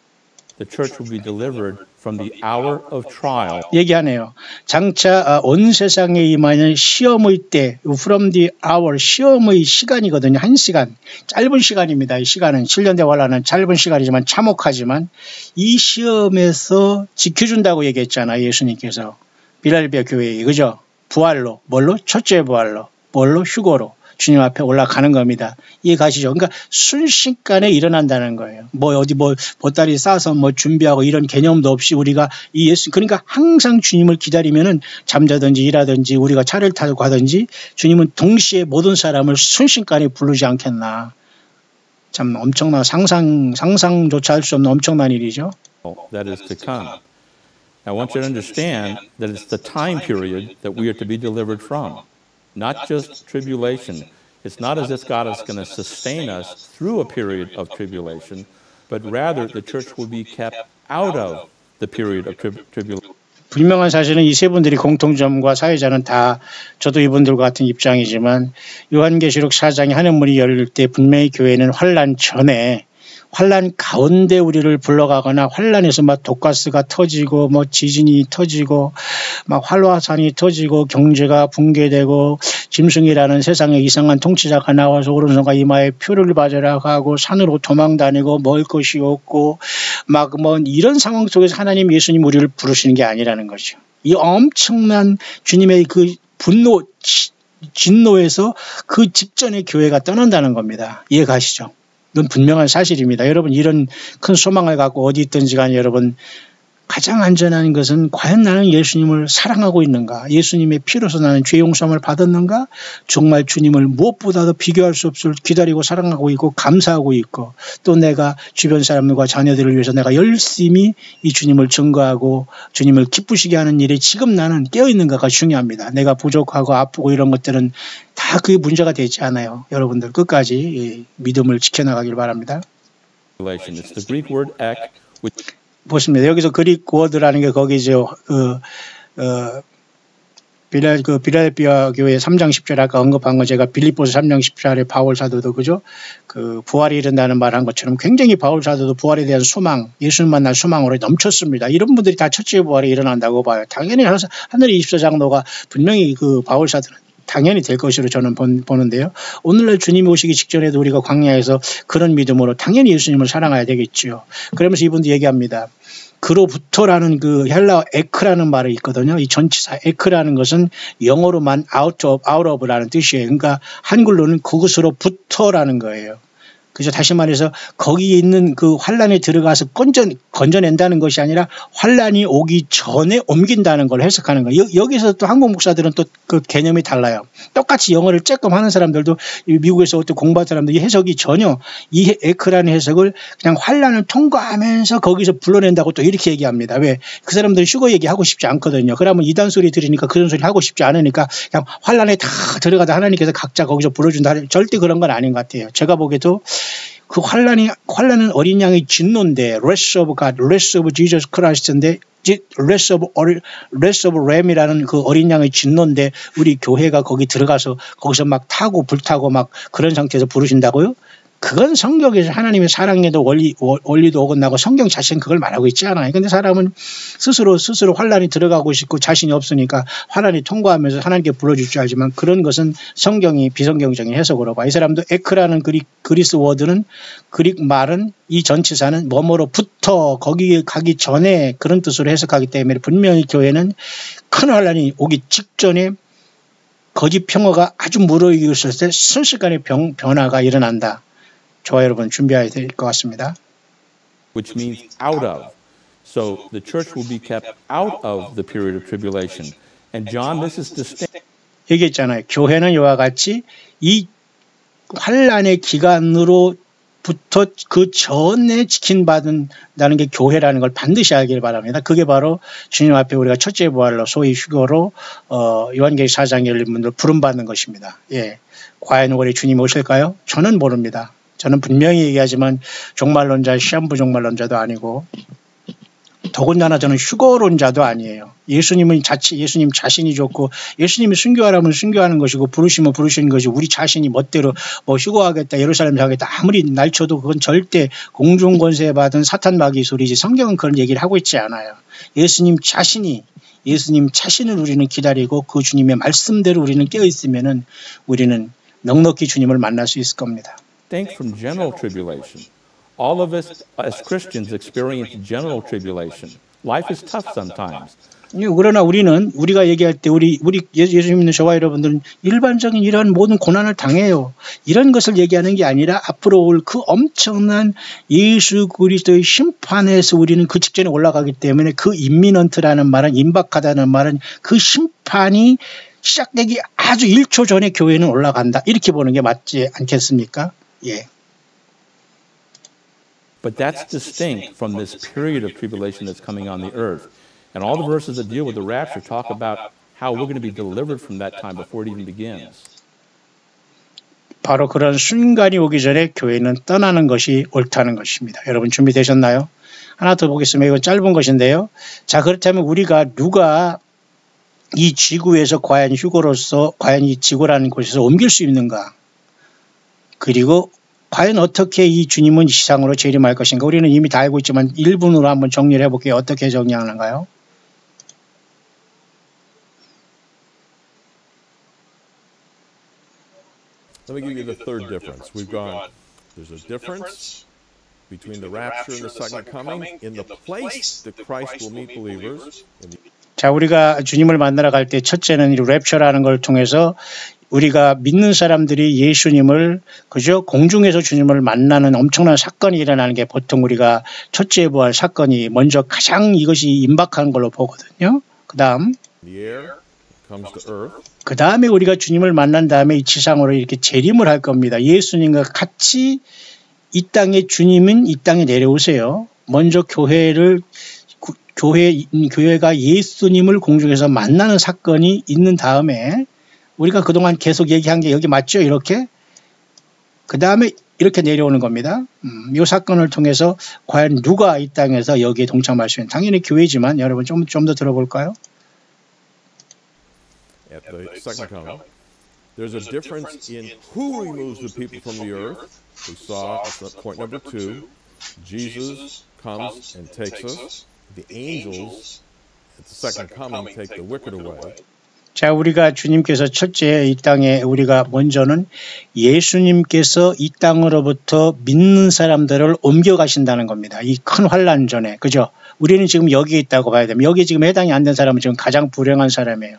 The church will be delivered from the hour of trial. 얘기하네요. 장차 온 세상에 임하는 시험의 때, from the hour, 시험의 시간이거든요. 1시간. 짧은 시간입니다. 이 시간은 7년대 환란은 짧은 시간이지만 참혹하지만 이 시험에서 지켜준다고 얘기했잖아요. 예수님께서. 빌라델비아 교회에. 그죠? 부활로. 뭘로? 첫째 부활로. 뭘로? 휴거로. 주님 앞에 올라가는 겁니다. 이해 가시죠? 그러니까 순식간에 일어난다는 거예요. 보따리 싸서 준비하고 이런 개념도 없이 우리가 이 예수, 그러니까 항상 주님을 기다리면은 잠자든지 일하든지 우리가 차를 타고 가든지 주님은 동시에 모든 사람을 순식간에 부르지 않겠나. 참 엄청난 상상조차 할 수 없는 엄청난 일이죠. That is to come. I want you to understand that it's the time period that we are to be delivered from. Not just tribulation. It's not as if God is going to sustain us through a period of tribulation, but rather the church will be kept out of the period of tribulation. 분명한 사실은 이 세 분들이 공통점과 사회자는 다 저도 이분들과 같은 입장이지만 요한계시록 4장에 하늘문이 열릴 때 분명히 교회는 환란 전에 환란 가운데 우리를 불러가거나 환란에서 막 독가스가 터지고 지진이 터지고 막 활화산이 터지고 경제가 붕괴되고 짐승이라는 세상의 이상한 통치자가 나와서 오른손과 이마에 표를 받으라 하고 산으로 도망다니고 먹을 것이 없고 이런 상황 속에서 하나님 예수님 우리를 부르시는 게 아니라는 거죠. 이 엄청난 주님의 그 분노 진노에서 그 직전에 교회가 떠난다는 겁니다. 이해 가시죠? 이건 분명한 사실입니다. 여러분 이런 큰 소망을 갖고 어디 있든지 간에 여러분 가장 안전한 것은 과연 나는 예수님을 사랑하고 있는가? 예수님의 피로서 나는 죄 용서함을 받았는가? 정말 주님을 무엇보다도 비교할 수 없을 기다리고 사랑하고 있고 감사하고 있고 또 내가 주변 사람들과 자녀들을 위해서 내가 열심히 이 주님을 증거하고 주님을 기쁘시게 하는 일에 지금 나는 깨어있는가가 중요합니다. 내가 부족하고 아프고 이런 것들은 다 다 그게 문제가 되지 않아요. 여러분들 끝까지 믿음을 지켜나가길 바랍니다. It's the Greek word ek, which 보십니다. 여기서 그릭 워드라는 게 거기죠. 빌라델피아 교회 3장 10절에 아까 언급한 거 제가 빌립보서 3장 10절에 바울 사도도 그죠? 그 부활이 이른다는 말 한 것처럼 굉장히 바울 사도도 부활에 대한 소망, 예수님 만날 소망으로 넘쳤습니다. 이런 분들이 다 첫째 부활이 일어난다고 봐요. 당연히 하늘의 24장로가 분명히 그 바울 사도는 당연히 될 것으로 저는 보는데요. 오늘날 주님이 오시기 직전에도 우리가 광야에서 그런 믿음으로 당연히 예수님을 사랑해야 되겠지요. 그러면서 이분도 얘기합니다. 그로부터라는 그 헬라어 에크라는 말이 있거든요. 이 전치사 에크라는 것은 영어로만 out of라는 뜻이에요. 그러니까 한글로는 그것으로부터라는 거예요. 그죠? 다시 말해서 거기에 있는 그 환란에 들어가서 건져낸다는 것이 아니라 환란이 오기 전에 옮긴다는 걸 해석하는 거예요. 여기서 또 한국 목사들은 또 그 개념이 달라요. 똑같이 영어를 쬐끔 하는 사람들도 미국에서 또 공부한 사람들 이 해석이 전혀 이 에크라는 해석을 그냥 환란을 통과하면서 거기서 불러낸다고 또 이렇게 얘기합니다. 왜? 그 사람들은 슈거 얘기하고 싶지 않거든요. 그러면 이단 소리 들으니까 그런 소리 하고 싶지 않으니까 그냥 환란에 다 들어가다 하나님께서 각자 거기서 불러준다. 절대 그런 건 아닌 것 같아요. 제가 보기에도 그 환란은 어린 양의 진노인데 wrath of God, wrath of Jesus Christ인데 wrath of Lamb이라는 그 어린 양의 진노인데 우리 교회가 거기 들어가서 거기서 막 타고 불타고 막 그런 상태에서 부르신다고요? 그건 성경에서 하나님의 사랑에도 원리도 어긋나고 성경 자체는 그걸 말하고 있지 않아요. 근데 사람은 스스로 환란이 들어가고 싶고 자신이 없으니까 환란이 통과하면서 하나님께 불러줄 줄 알지만 그런 것은 성경이 비성경적인 해석으로 봐. 이 사람도 에크라는 그리스 워드는 그릭 말은 이 전치사는 뭐뭐로부터 거기에 가기 전에 그런 뜻으로 해석하기 때문에 분명히 교회는 큰 환란이 오기 직전에 거짓 평화가 아주 무르익을 때 순식간에 변화가 일어난다. 저와 여러분 준비해야 될 것 같습니다. which means out of. So the church will be kept out of the period of tribulation. And John, this is distinct. 얘기했잖아요. 교회는 이와 같이 이 환란의 기간으로부터 그 전에 지킨받는다는 게 교회라는 걸 반드시 알길 바랍니다. 그게 바로 주님 앞에 우리가 첫째 부활로 소위 휴거로 요한계시 4장에 열린 분들 부름받는 것입니다. 예, 과연 올해 주님이 오실까요? 저는 모릅니다. 저는 분명히 얘기하지만 종말론자, 시한부 종말론자도 아니고 더군다나 저는 휴거론자도 아니에요. 예수님 자신이 좋고 예수님이 순교하라면 순교하는 것이고 부르시면 부르시는 것이 우리 자신이 멋대로 뭐 휴거하겠다 예루살렘 가겠다 아무리 날쳐도 그건 절대 공중권세 받은 사탄 마귀 소리지 성경은 그런 얘기를 하고 있지 않아요. 예수님 자신을 우리는 기다리고 그 주님의 말씀대로 우리는 깨어있으면은 우리는 넉넉히 주님을 만날 수 있을 겁니다. Distinct from general tribulation. All of us as Christians experience general tribulation. Life is tough sometimes. 그러나 우리가 얘기할 때 우리 예수 믿는 저와 여러분들은 일반적인 이런 모든 고난을 당해요. 이런 것을 얘기하는 게 아니라 앞으로 올 그 엄청난 예수 그리스도의 심판에서 우리는 그 직전에 올라가기 때문에 그 임미넌트라는 말은 임박하다는 말은 그 심판이 시작되기 아주 1초 전에 교회는 올라간다. 이렇게 보는 게 맞지 않겠습니까? 예. But that's distinct from this period of tribulation that's coming on the earth. And all the verses that deal with the rapture talk about how we're going to be delivered from that time before it even begins. 바로 그런 순간이 오기 전에 교회는 떠나는 것이 옳다는 것입니다. 여러분 준비되셨나요? 하나 더 보겠습니다. 이건 짧은 것인데요. 자, 그렇다면 누가 이 지구에서 과연 휴거로서 과연 이 지구라는 곳에서 옮길 수 있는가? 그리고 과연 어떻게 이 주님은 시상으로 재림할 것인가? 우리는 이미 다 알고 있지만 1분으로 한번 정리를 해볼게요. 어떻게 정리하는가요? Let me give you the third difference. There's a difference between the rapture and the second coming in the place that Christ will meet believers. 자, 우리가 주님을 만나러 갈 때 첫째는 이 랩처라는 걸 통해서 우리가 믿는 사람들이 예수님을 그저 공중에서 주님을 만나는 엄청난 사건이 일어나는 게 보통 우리가 첫째 부활 사건이 먼저 가장 이것이 임박한 걸로 보거든요. 그 다음에 우리가 주님을 만난 다음에 이 지상으로 이렇게 재림을 할 겁니다. 예수님과 같이 이 땅에 주님은 이 땅에 내려오세요. 먼저 교회가 예수님을 공중에서 만나는 사건이 있는 다음에 우리가 그동안 계속 얘기한 게 여기 맞죠? 이렇게. 그 다음에 이렇게 내려오는 겁니다. 이 사건을 통해서 과연 누가 이 땅에서 여기에 동참할 수 있는, 당연히 교회지만 여러분 좀 더 들어볼까요? At the second coming, there's a difference in who removes the people from the earth. We saw point number 2, Jesus comes and takes us. The angels at the second coming take the wicked away. 자, 우리가 주님께서 첫째 이 땅에 우리가 먼저는 예수님께서 이 땅으로부터 믿는 사람들을 옮겨가신다는 겁니다. 이 큰 환란 전에. 그죠? 우리는 지금 여기에 있다고 봐야 됩니다. 여기 지금 해당이 안 된 사람은 지금 가장 불행한 사람이에요.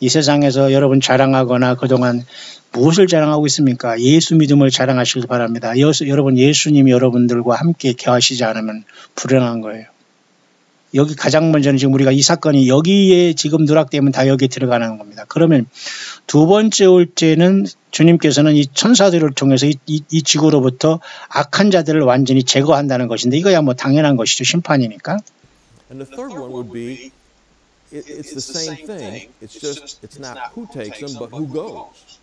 이 세상에서 여러분 자랑하거나 그동안 무엇을 자랑하고 있습니까? 예수 믿음을 자랑하시길 바랍니다. 여러분 예수님이 여러분들과 함께 계하시지 않으면 불행한 거예요. 여기 가장 먼저는 지금 우리가 이 사건이 여기에 지금 누락되면 다 여기에 들어가는 겁니다. 그러면 두 번째 올 때는 주님께서는 이 천사들을 통해서 이 지구로부터 악한 자들을 완전히 제거한다는 것인데 이거야 뭐 당연한 것이죠. 심판이니까. And the third one would be it's the same thing. It's not who takes them, but who goes.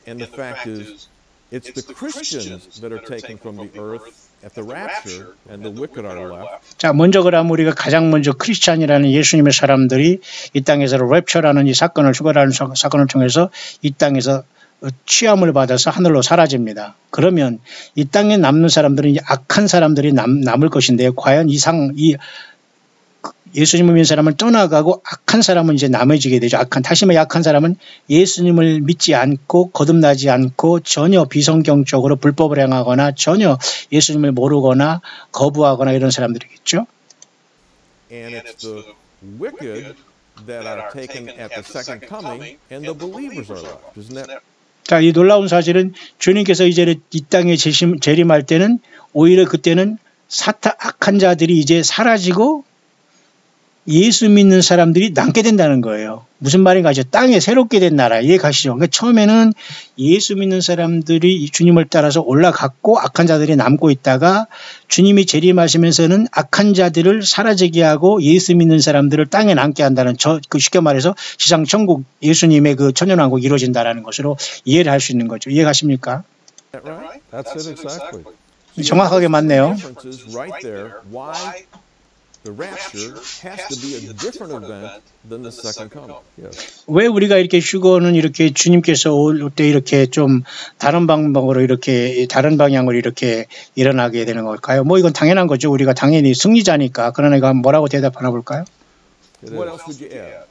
And the fact is, it's the Christians that are taken from the earth at the rapture, and the wicked are left. 자, 먼저 그러면 우리가 가장 먼저 크리스찬이라는 예수님의 사람들이 이 땅에서 랩처라는 이 사건을 휴거라는 사건을 통해서 이 땅에서 취함을 받아서 하늘로 사라집니다. 그러면 이 땅에 남는 사람들은 이제 악한 사람들이 남을 것인데 과연 이 예수님을 믿는 사람을 떠나가고 악한 사람은 이제 남아지게 되죠. 다시 말해 약한 사람은 예수님을 믿지 않고 거듭나지 않고 전혀 비성경적으로 불법을 행하거나 전혀 예수님을 모르거나 거부하거나 이런 사람들이겠죠. And it's the wicked that are taken at the second coming, and the believers are left. Isn't that? 자, 이 놀라운 사실은 주님께서 이제 이 땅에 재림할 때는 오히려 그때는 악한 자들이 이제 사라지고 예수 믿는 사람들이 남게 된다는 거예요. 무슨 말인가 하죠? 땅에 새롭게 된 나라 이해 가시죠? 그러니까 처음에는 예수 믿는 사람들이 주님을 따라서 올라갔고 악한 자들이 남고 있다가 주님이 재림하시면서는 악한 자들을 사라지게 하고 예수 믿는 사람들을 땅에 남게 한다는 그 쉽게 말해서 지상 천국 예수님의 그 천년왕국이 이루어진다라는 것으로 이해를 할 수 있는 거죠. 이해 가십니까? That's it exactly. 정확하게 맞네요. The rapture has to be a different event than the second coming. Yes. 왜 우리가 이렇게 휴거는 이렇게 주님께서 올 때 이렇게 좀 다른 방법으로 이렇게 다른 방향으로 이렇게 일어나게 되는 걸까요? 뭐 이건 당연한 거죠. 우리가 당연히 승리자니까. 그러나 이거 뭐라고 대답하나 볼까요? What else would you add?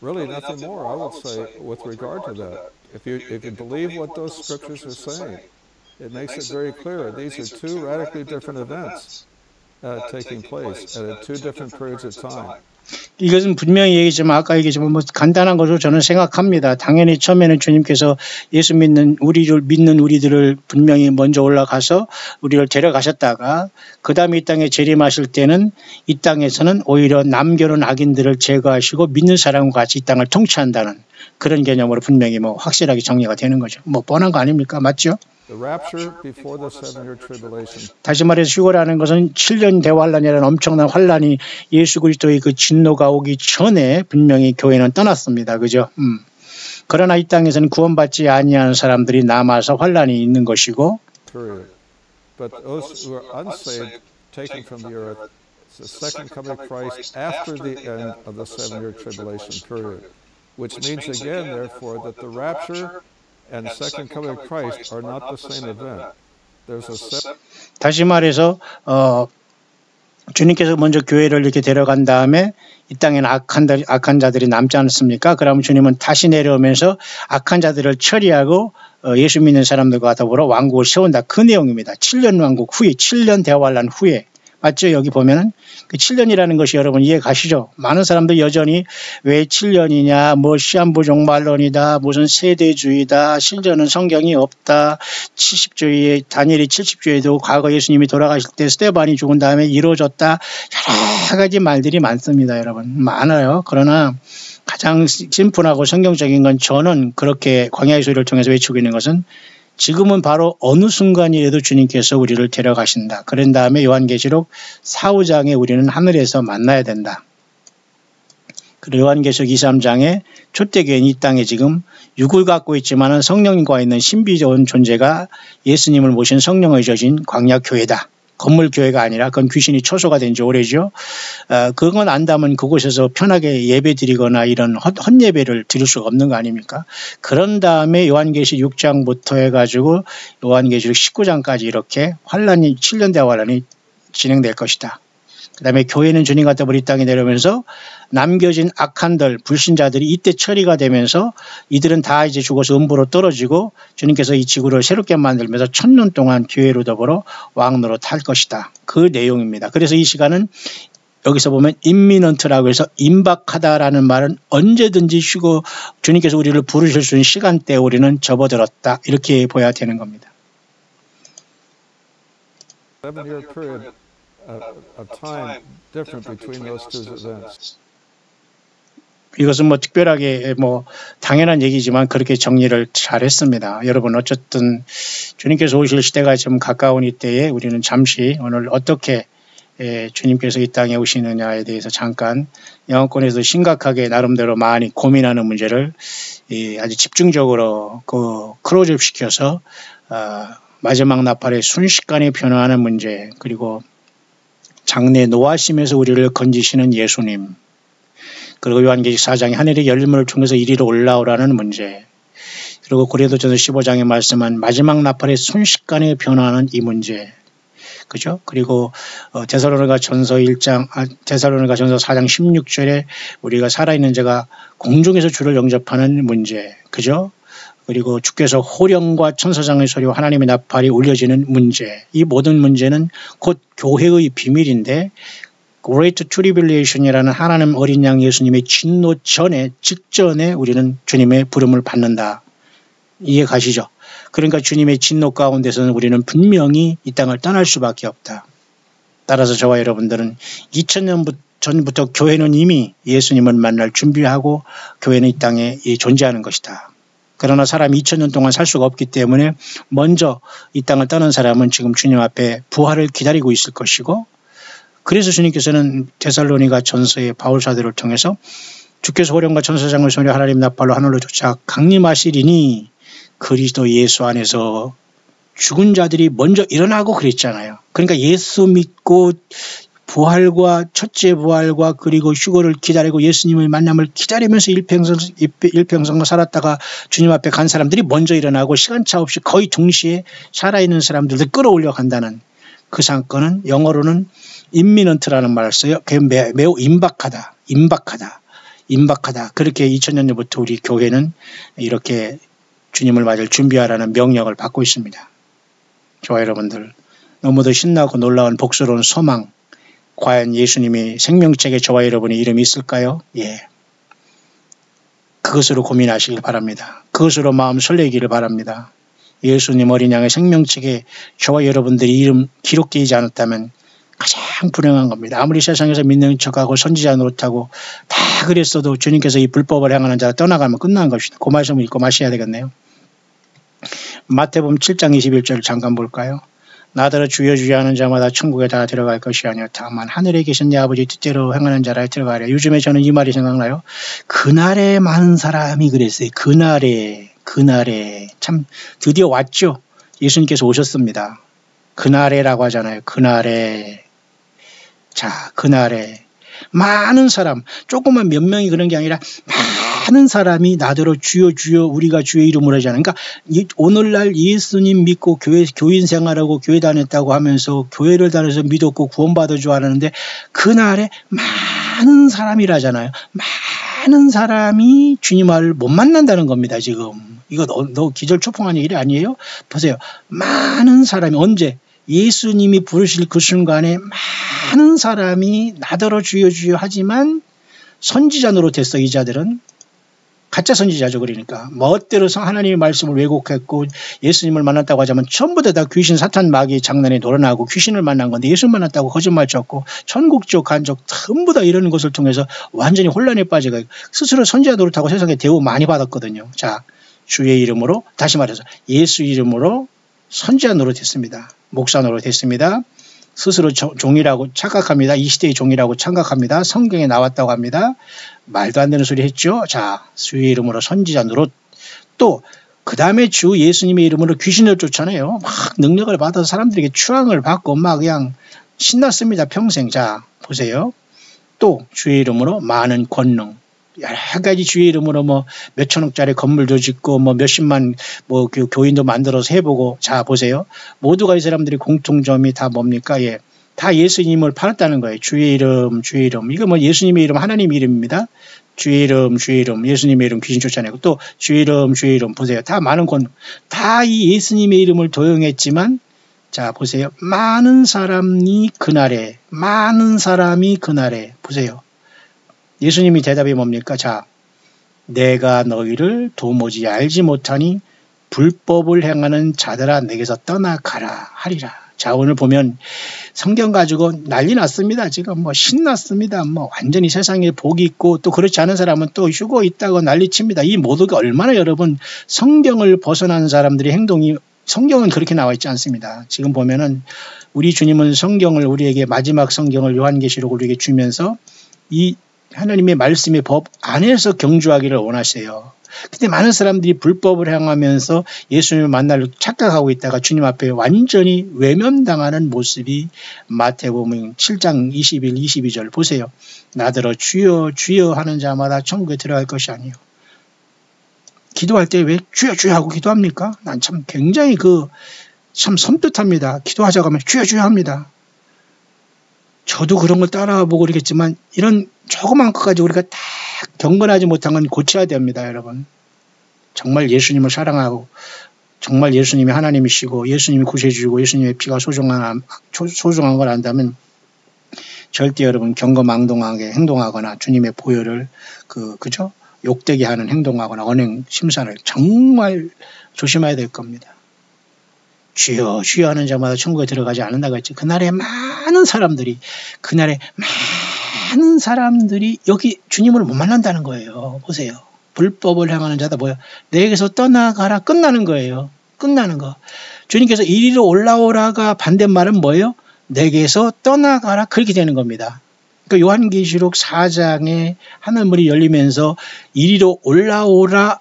Really, nothing more. I would say with regard to that. If you believe what those scriptures are saying, it makes it very clear. These are two radically different events. Taking place at two different periods of time. 이것은 분명히 얘기지만 아까 얘기했지만 뭐 간단한 것으로 저는 생각합니다. 당연히 처음에는 주님께서 예수 믿는 우리들을 분명히 먼저 올라가서 우리를 데려가셨다가 그 다음에 이 땅에 재림하실 때는 이 땅에서는 오히려 남겨놓은 악인들을 제거하시고 믿는 사람과 같이 이 땅을 통치한다는 그런 개념으로 분명히 뭐 확실하게 정리가 되는 거죠. 뭐 뻔한 거 아닙니까? 맞죠? The rapture before the 7-year tribulation. 다시 말해서 휴거라는 것은 7년 대환란이라는 엄청난 환란이 예수 그리스도의 그 진노가 오기 전에 분명히 교회는 떠났습니다. 그죠? 그러나 이 땅에서는 구원받지 아니하는 사람들이 남아서 환란이 있는 것이고. Period. But those who are unsaved, taken from the earth, it's the second coming of Christ after the end of the 7-year tribulation period, which means again, therefore, that the rapture and second coming of Christ are not the same event. There's a 다시 말해서 주님께서 먼저 교회를 이렇게 데려간 다음에 이 땅에는 악한 자들이 남지 않습니까? 그러면 주님은 다시 내려오면서 악한 자들을 처리하고 예수 믿는 사람들과 더불어 왕국을 세운다. 그 내용입니다. 7년 왕국 후에 7년 대환란 후에 맞죠? 여기 보면은 그 7년이라는 것이 여러분 이해 가시죠? 많은 사람들 여전히 왜 7년이냐, 뭐 시한부 종말론이다, 무슨 세대주의다, 실제는 성경이 없다, 70주의 다니엘이 70주에도 과거 예수님이 돌아가실 때 스데반이 죽은 다음에 이루어졌다, 여러 가지 말들이 많습니다, 여러분. 많아요. 그러나 가장 심플하고 성경적인 건 저는 그렇게 광야의 소리를 통해서 외치고 있는 것은 지금은 바로 어느 순간이라도 주님께서 우리를 데려가신다. 그런 다음에 요한계시록 4, 5장에 우리는 하늘에서 만나야 된다. 그리고 요한계시록 23장에 초대교회는 이 땅에 지금 육을 갖고 있지만은 성령님과 있는 신비로운 존재가 예수님을 모신 성령의 저신 광야교회다. 건물교회가 아니라 그건 귀신이 초소가 된 지 오래죠. 그건 안다면 그곳에서 편하게 예배 드리거나 이런 헛예배를 드릴 수가 없는 거 아닙니까? 그런 다음에 요한계시록 6장부터 해가지고 요한계시록 19장까지 이렇게 7년대 환란이 진행될 것이다. 그 다음에 교회는 주님 같은 우리 땅에 내려오면서 남겨진 악한들, 불신자들이 이때 처리가 되면서 이들은 다 이제 죽어서 음부로 떨어지고 주님께서 이 지구를 새롭게 만들면서 1000년 동안 교회로 더불어 왕노로 탈 것이다. 그 내용입니다. 그래서 이 시간은 여기서 보면 임미넌트라고 해서 임박하다라는 말은 언제든지 쉬고 주님께서 우리를 부르실 수 있는 시간대에 우리는 접어들었다. 이렇게 보아야 되는 겁니다. 7-year period of time different between those two events. 이것은 뭐 특별하게 뭐 당연한 얘기지만 그렇게 정리를 잘 했습니다. 여러분 어쨌든 주님께서 오실 시대가 좀 가까운 이때에 우리는 잠시 오늘 어떻게 주님께서 이 땅에 오시느냐에 대해서 잠깐 영어권에서 심각하게 나름대로 많이 고민하는 문제를 아주 집중적으로 클로즈업 시켜서 마지막 나팔의 순식간에 변화하는 문제, 그리고 장래 노하심에서 우리를 건지시는 예수님, 그리고 요한계시록 4장에 하늘의 열림을 통해서 이리로 올라오라는 문제, 그리고 고린도전서 15장에 말씀한 마지막 나팔의 순식간에 변화하는 이 문제, 그죠? 그리고 데살로니가 전서 4장 16절에 우리가 살아있는 자가 공중에서 주를 영접하는 문제, 그죠? 그리고 주께서 호령과 천사장의 소리와 하나님의 나팔이 울려지는 문제, 이 모든 문제는 곧 교회의 비밀인데 Great Tribulation이라는 하나님 어린 양 예수님의 진노 직전에 우리는 주님의 부름을 받는다. 이해 가시죠? 그러니까 주님의 진노 가운데서는 우리는 분명히 이 땅을 떠날 수밖에 없다. 따라서 저와 여러분들은 2000년 전부터 교회는 이미 예수님을 만날 준비하고 교회는 이 땅에 존재하는 것이다. 그러나 사람이 2000년 동안 살 수가 없기 때문에 먼저 이 땅을 떠난 사람은 지금 주님 앞에 부활을 기다리고 있을 것이고, 그래서 주님께서는 데살로니가 전서의 바울사도를 통해서 주께서 호령과 천사장의 소리 하나님 나팔로 하늘로 쫓아 강림하시리니 그리스도 예수 안에서 죽은 자들이 먼저 일어나고 그랬잖아요. 그러니까 예수 믿고 부활과 첫째 부활과 그리고 휴거를 기다리고 예수님의 만남을 기다리면서 일평생 살았다가 주님 앞에 간 사람들이 먼저 일어나고 시간차 없이 거의 동시에 살아있는 사람들도 끌어올려 간다는 그 사건은 영어로는 임미넌트라는 말을 써요. 그게 매우 임박하다. 그렇게 2000년 전부터 우리 교회는 이렇게 주님을 맞을 준비하라는 명령을 받고 있습니다. 저와 여러분들, 너무도 신나고 놀라운 복스러운 소망, 과연 예수님이 생명책에 저와 여러분의 이름이 있을까요? 예. 그것으로 고민하시길 바랍니다. 그것으로 마음 설레기를 바랍니다. 예수님 어린 양의 생명책에 저와 여러분들이 이름 기록되지 않았다면 가장 불행한 겁니다. 아무리 세상에서 믿는 척하고 선지자 노릇하고 다 그랬어도 주님께서 이 불법을 행하는 자가 떠나가면 끝난 것이다. 그 말씀을 읽고 마셔야 되겠네요. 마태복음 7장 21절을 잠깐 볼까요? 나더러 주여 주여 하는 자마다 천국에 다 들어갈 것이 아니요 다만 하늘에 계신 내 아버지 뜻대로 행하는 자라 들어가랴. 요즘에 저는 이 말이 생각나요. 그날에 많은 사람이 그랬어요. 그날에 참 드디어 왔죠. 예수님께서 오셨습니다. 그날에라고 하잖아요. 그날에 많은 사람, 조금만 몇 명이 그런 게 아니라 많은 사람이 나더러 주여 주여 우리가 주의 이름으로 하잖아요. 그러니까 오늘날 예수님 믿고 교인 생활하고 교회 다녔다고 하면서 교회를 다녀서 믿었고 구원받을 줄 알았는데 그날에 많은 사람이라잖아요. 많은 사람이 주님을 못 만난다는 겁니다. 지금 이거 너 기절초풍한 얘기 아니에요? 보세요. 많은 사람이 언제? 예수님이 부르실 그 순간에 많은 사람이 나더러 주여 주여 하지만 선지자 노릇했어. 이 자들은 가짜 선지자죠. 그러니까 멋대로 하나님의 말씀을 왜곡했고 예수님을 만났다고 하자면 전부 다 귀신 사탄 마귀 장난에 놀아나고 귀신을 만난 건데 예수 만났다고 거짓말 쳤고 천국적 간적 전부 다 이러는 것을 통해서 완전히 혼란에 빠져가 스스로 선지자 노릇하고 세상에 대우 많이 받았거든요. 자, 주의 이름으로 다시 말해서 예수 이름으로 선지자 노릇했습니다. 목사 노릇했습니다. 스스로 종이라고 착각합니다. 이 시대의 종이라고 착각합니다. 성경에 나왔다고 합니다. 말도 안 되는 소리 했죠. 자, 주의 이름으로 선지자 노릇. 또 그 다음에 주 예수님의 이름으로 귀신을 쫓아내요. 막 능력을 받아서 사람들에게 추앙을 받고 막 그냥 신났습니다. 평생. 자, 보세요. 또 주의 이름으로 많은 권능. 여러 가지 주의 이름으로 뭐 몇천억짜리 건물도 짓고 뭐 몇십만 뭐 교인도 만들어서 해보고. 자, 보세요. 모두가 이 사람들이 공통점이 다 뭡니까? 예. 다 예수님을 팔았다는 거예요. 주의 이름, 주의 이름. 이거 뭐 예수님의 이름, 하나님 이름입니다. 주의 이름, 주의 이름, 예수님의 이름 귀신 쫓아내고 또 주의 이름, 주의 이름 보세요. 다 많은 권, 다 이 예수님의 이름을 도용했지만 자, 보세요. 많은 사람이 그날에 보세요. 예수님이 대답이 뭡니까? 자, 내가 너희를 도무지 알지 못하니 불법을 행하는 자들아 내게서 떠나가라 하리라. 자, 오늘 보면 성경 가지고 난리 났습니다. 지금 뭐 신났습니다. 뭐 완전히 세상에 복이 있고 또 그렇지 않은 사람은 또 휴거 있다고 난리칩니다. 이 모두가 얼마나 여러분 성경을 벗어난 사람들의 행동이 성경은 그렇게 나와 있지 않습니다. 지금 보면은 우리 주님은 성경을 우리에게 마지막 성경을 요한계시록을 우리에게 주면서 이 하나님의 말씀의 법 안에서 경주하기를 원하세요. 근데 많은 사람들이 불법을 행하면서 예수님을 만날 착각하고 있다가 주님 앞에 완전히 외면당하는 모습이 마태복음 7장 21, 22절 보세요. 나더러 주여 주여 하는 자마다 천국에 들어갈 것이 아니요. 기도할 때 왜 주여 주여 하고 기도합니까? 난 참 굉장히 참 섬뜩합니다. 기도하자고 하면 주여 주여 합니다. 저도 그런 걸 따라보고 그러겠지만 이런 조그만 것까지 우리가 다 경건하지 못한 건 고쳐야 됩니다, 여러분. 정말 예수님을 사랑하고 정말 예수님이 하나님이시고 예수님이 구세주시고 예수님의 피가 소중한 걸 안다면 절대 여러분 경거망동하게 행동하거나 주님의 보혈을 그죠? 욕되게 하는 행동하거나 언행 심사를 정말 조심해야 될 겁니다. 주여 주여 하는 자마다 천국에 들어가지 않는다고 했죠. 그날에 많은 사람들이 여기 주님을 못 만난다는 거예요. 보세요. 불법을 행하는 자다 뭐예요? 내게서 떠나가라 끝나는 거예요. 끝나는 거. 주님께서 이리로 올라오라가 반대말은 뭐예요? 내게서 떠나가라 그렇게 되는 겁니다. 그러니까 요한계시록 4장에 하늘문이 열리면서 이리로 올라오라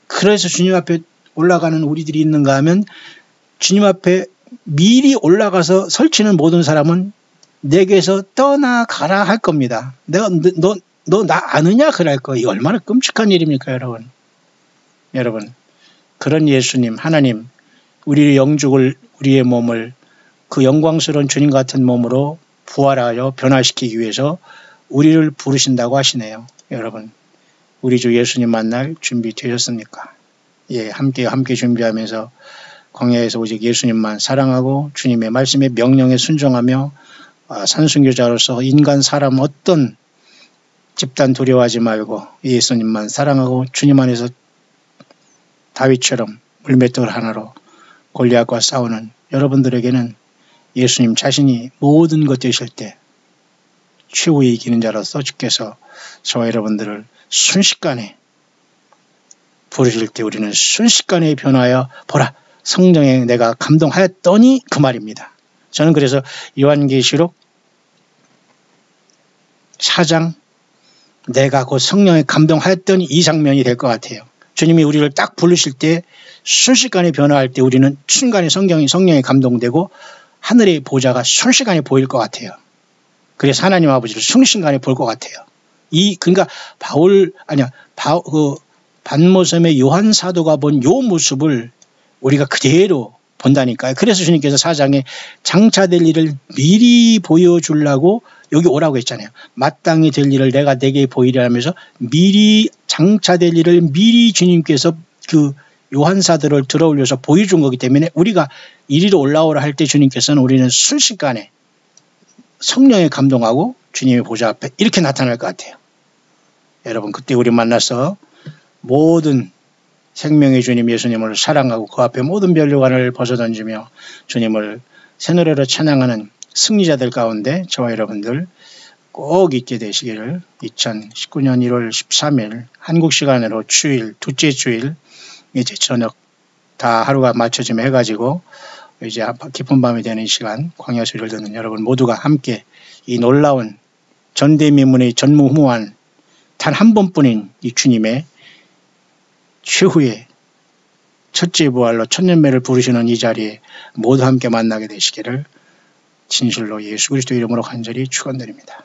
그래서 주님 앞에 올라가는 우리들이 있는가 하면 주님 앞에 미리 올라가서 설치는 모든 사람은 내게서 떠나가라 할 겁니다. 너 나 아느냐 그럴 거예요. 얼마나 끔찍한 일입니까, 여러분. 여러분, 그런 예수님, 하나님, 우리의 영죽을, 우리의 몸을 그 영광스러운 주님 같은 몸으로 부활하여 변화시키기 위해서 우리를 부르신다고 하시네요. 여러분, 우리 주 예수님 만날 준비되셨습니까? 예, 함께 준비하면서 광야에서 오직 예수님만 사랑하고 주님의 말씀에 명령에 순종하며 산순교자로서 인간 사람 어떤 집단 두려워하지 말고 예수님만 사랑하고 주님 안에서 다윗처럼 물맷돌 하나로 골리앗과 싸우는 여러분들에게는 예수님 자신이 모든 것 되실 때 최후의 이기는 자로서 주께서 저와 여러분들을 순식간에 부르실 때 우리는 순식간에 변하여 보라 성령에 내가 감동하였더니 그 말입니다. 저는 그래서 요한계시록 4장 내가 곧 성령에 감동하였더니 이 장면이 될 것 같아요. 주님이 우리를 딱 부르실 때 순식간에 변화할 때 우리는 순간에 성령에 감동되고 하늘의 보좌가 순식간에 보일 것 같아요. 그래서 하나님 아버지를 순식간에 볼 것 같아요. 그러니까 반모섬의 요한 사도가 본 요 모습을 우리가 그대로 본다니까요. 그래서 주님께서 4장에 장차될 일을 미리 보여주려고 여기 오라고 했잖아요. 마땅히 될 일을 내가 내게 보이려 하면서 미리 장차될 일을 미리 주님께서 그 요한사도를 들어올려서 보여준 거기 때문에 우리가 이리로 올라오라 할 때 주님께서는 우리는 순식간에 성령에 감동하고 주님의 보좌 앞에 이렇게 나타날 것 같아요. 여러분 그때 우리 만나서 모든 생명의 주님 예수님을 사랑하고 그 앞에 모든 변류관을 벗어던지며 주님을 새노래로 찬양하는 승리자들 가운데 저와 여러분들 꼭 있게 되시기를 2019년 1월 13일 한국 시간으로 주일, 둘째 주일 이제 저녁 다 하루가 맞춰지면 해가지고 이제 깊은 밤이 되는 시간 광야 소리를 듣는 여러분 모두가 함께 이 놀라운 전대미문의 전무후무한 단 한 번뿐인 이 주님의 최후의 첫째 부활로 천년매를 부르시는 이 자리에 모두 함께 만나게 되시기를 진실로 예수 그리스도 이름으로 간절히 축원드립니다.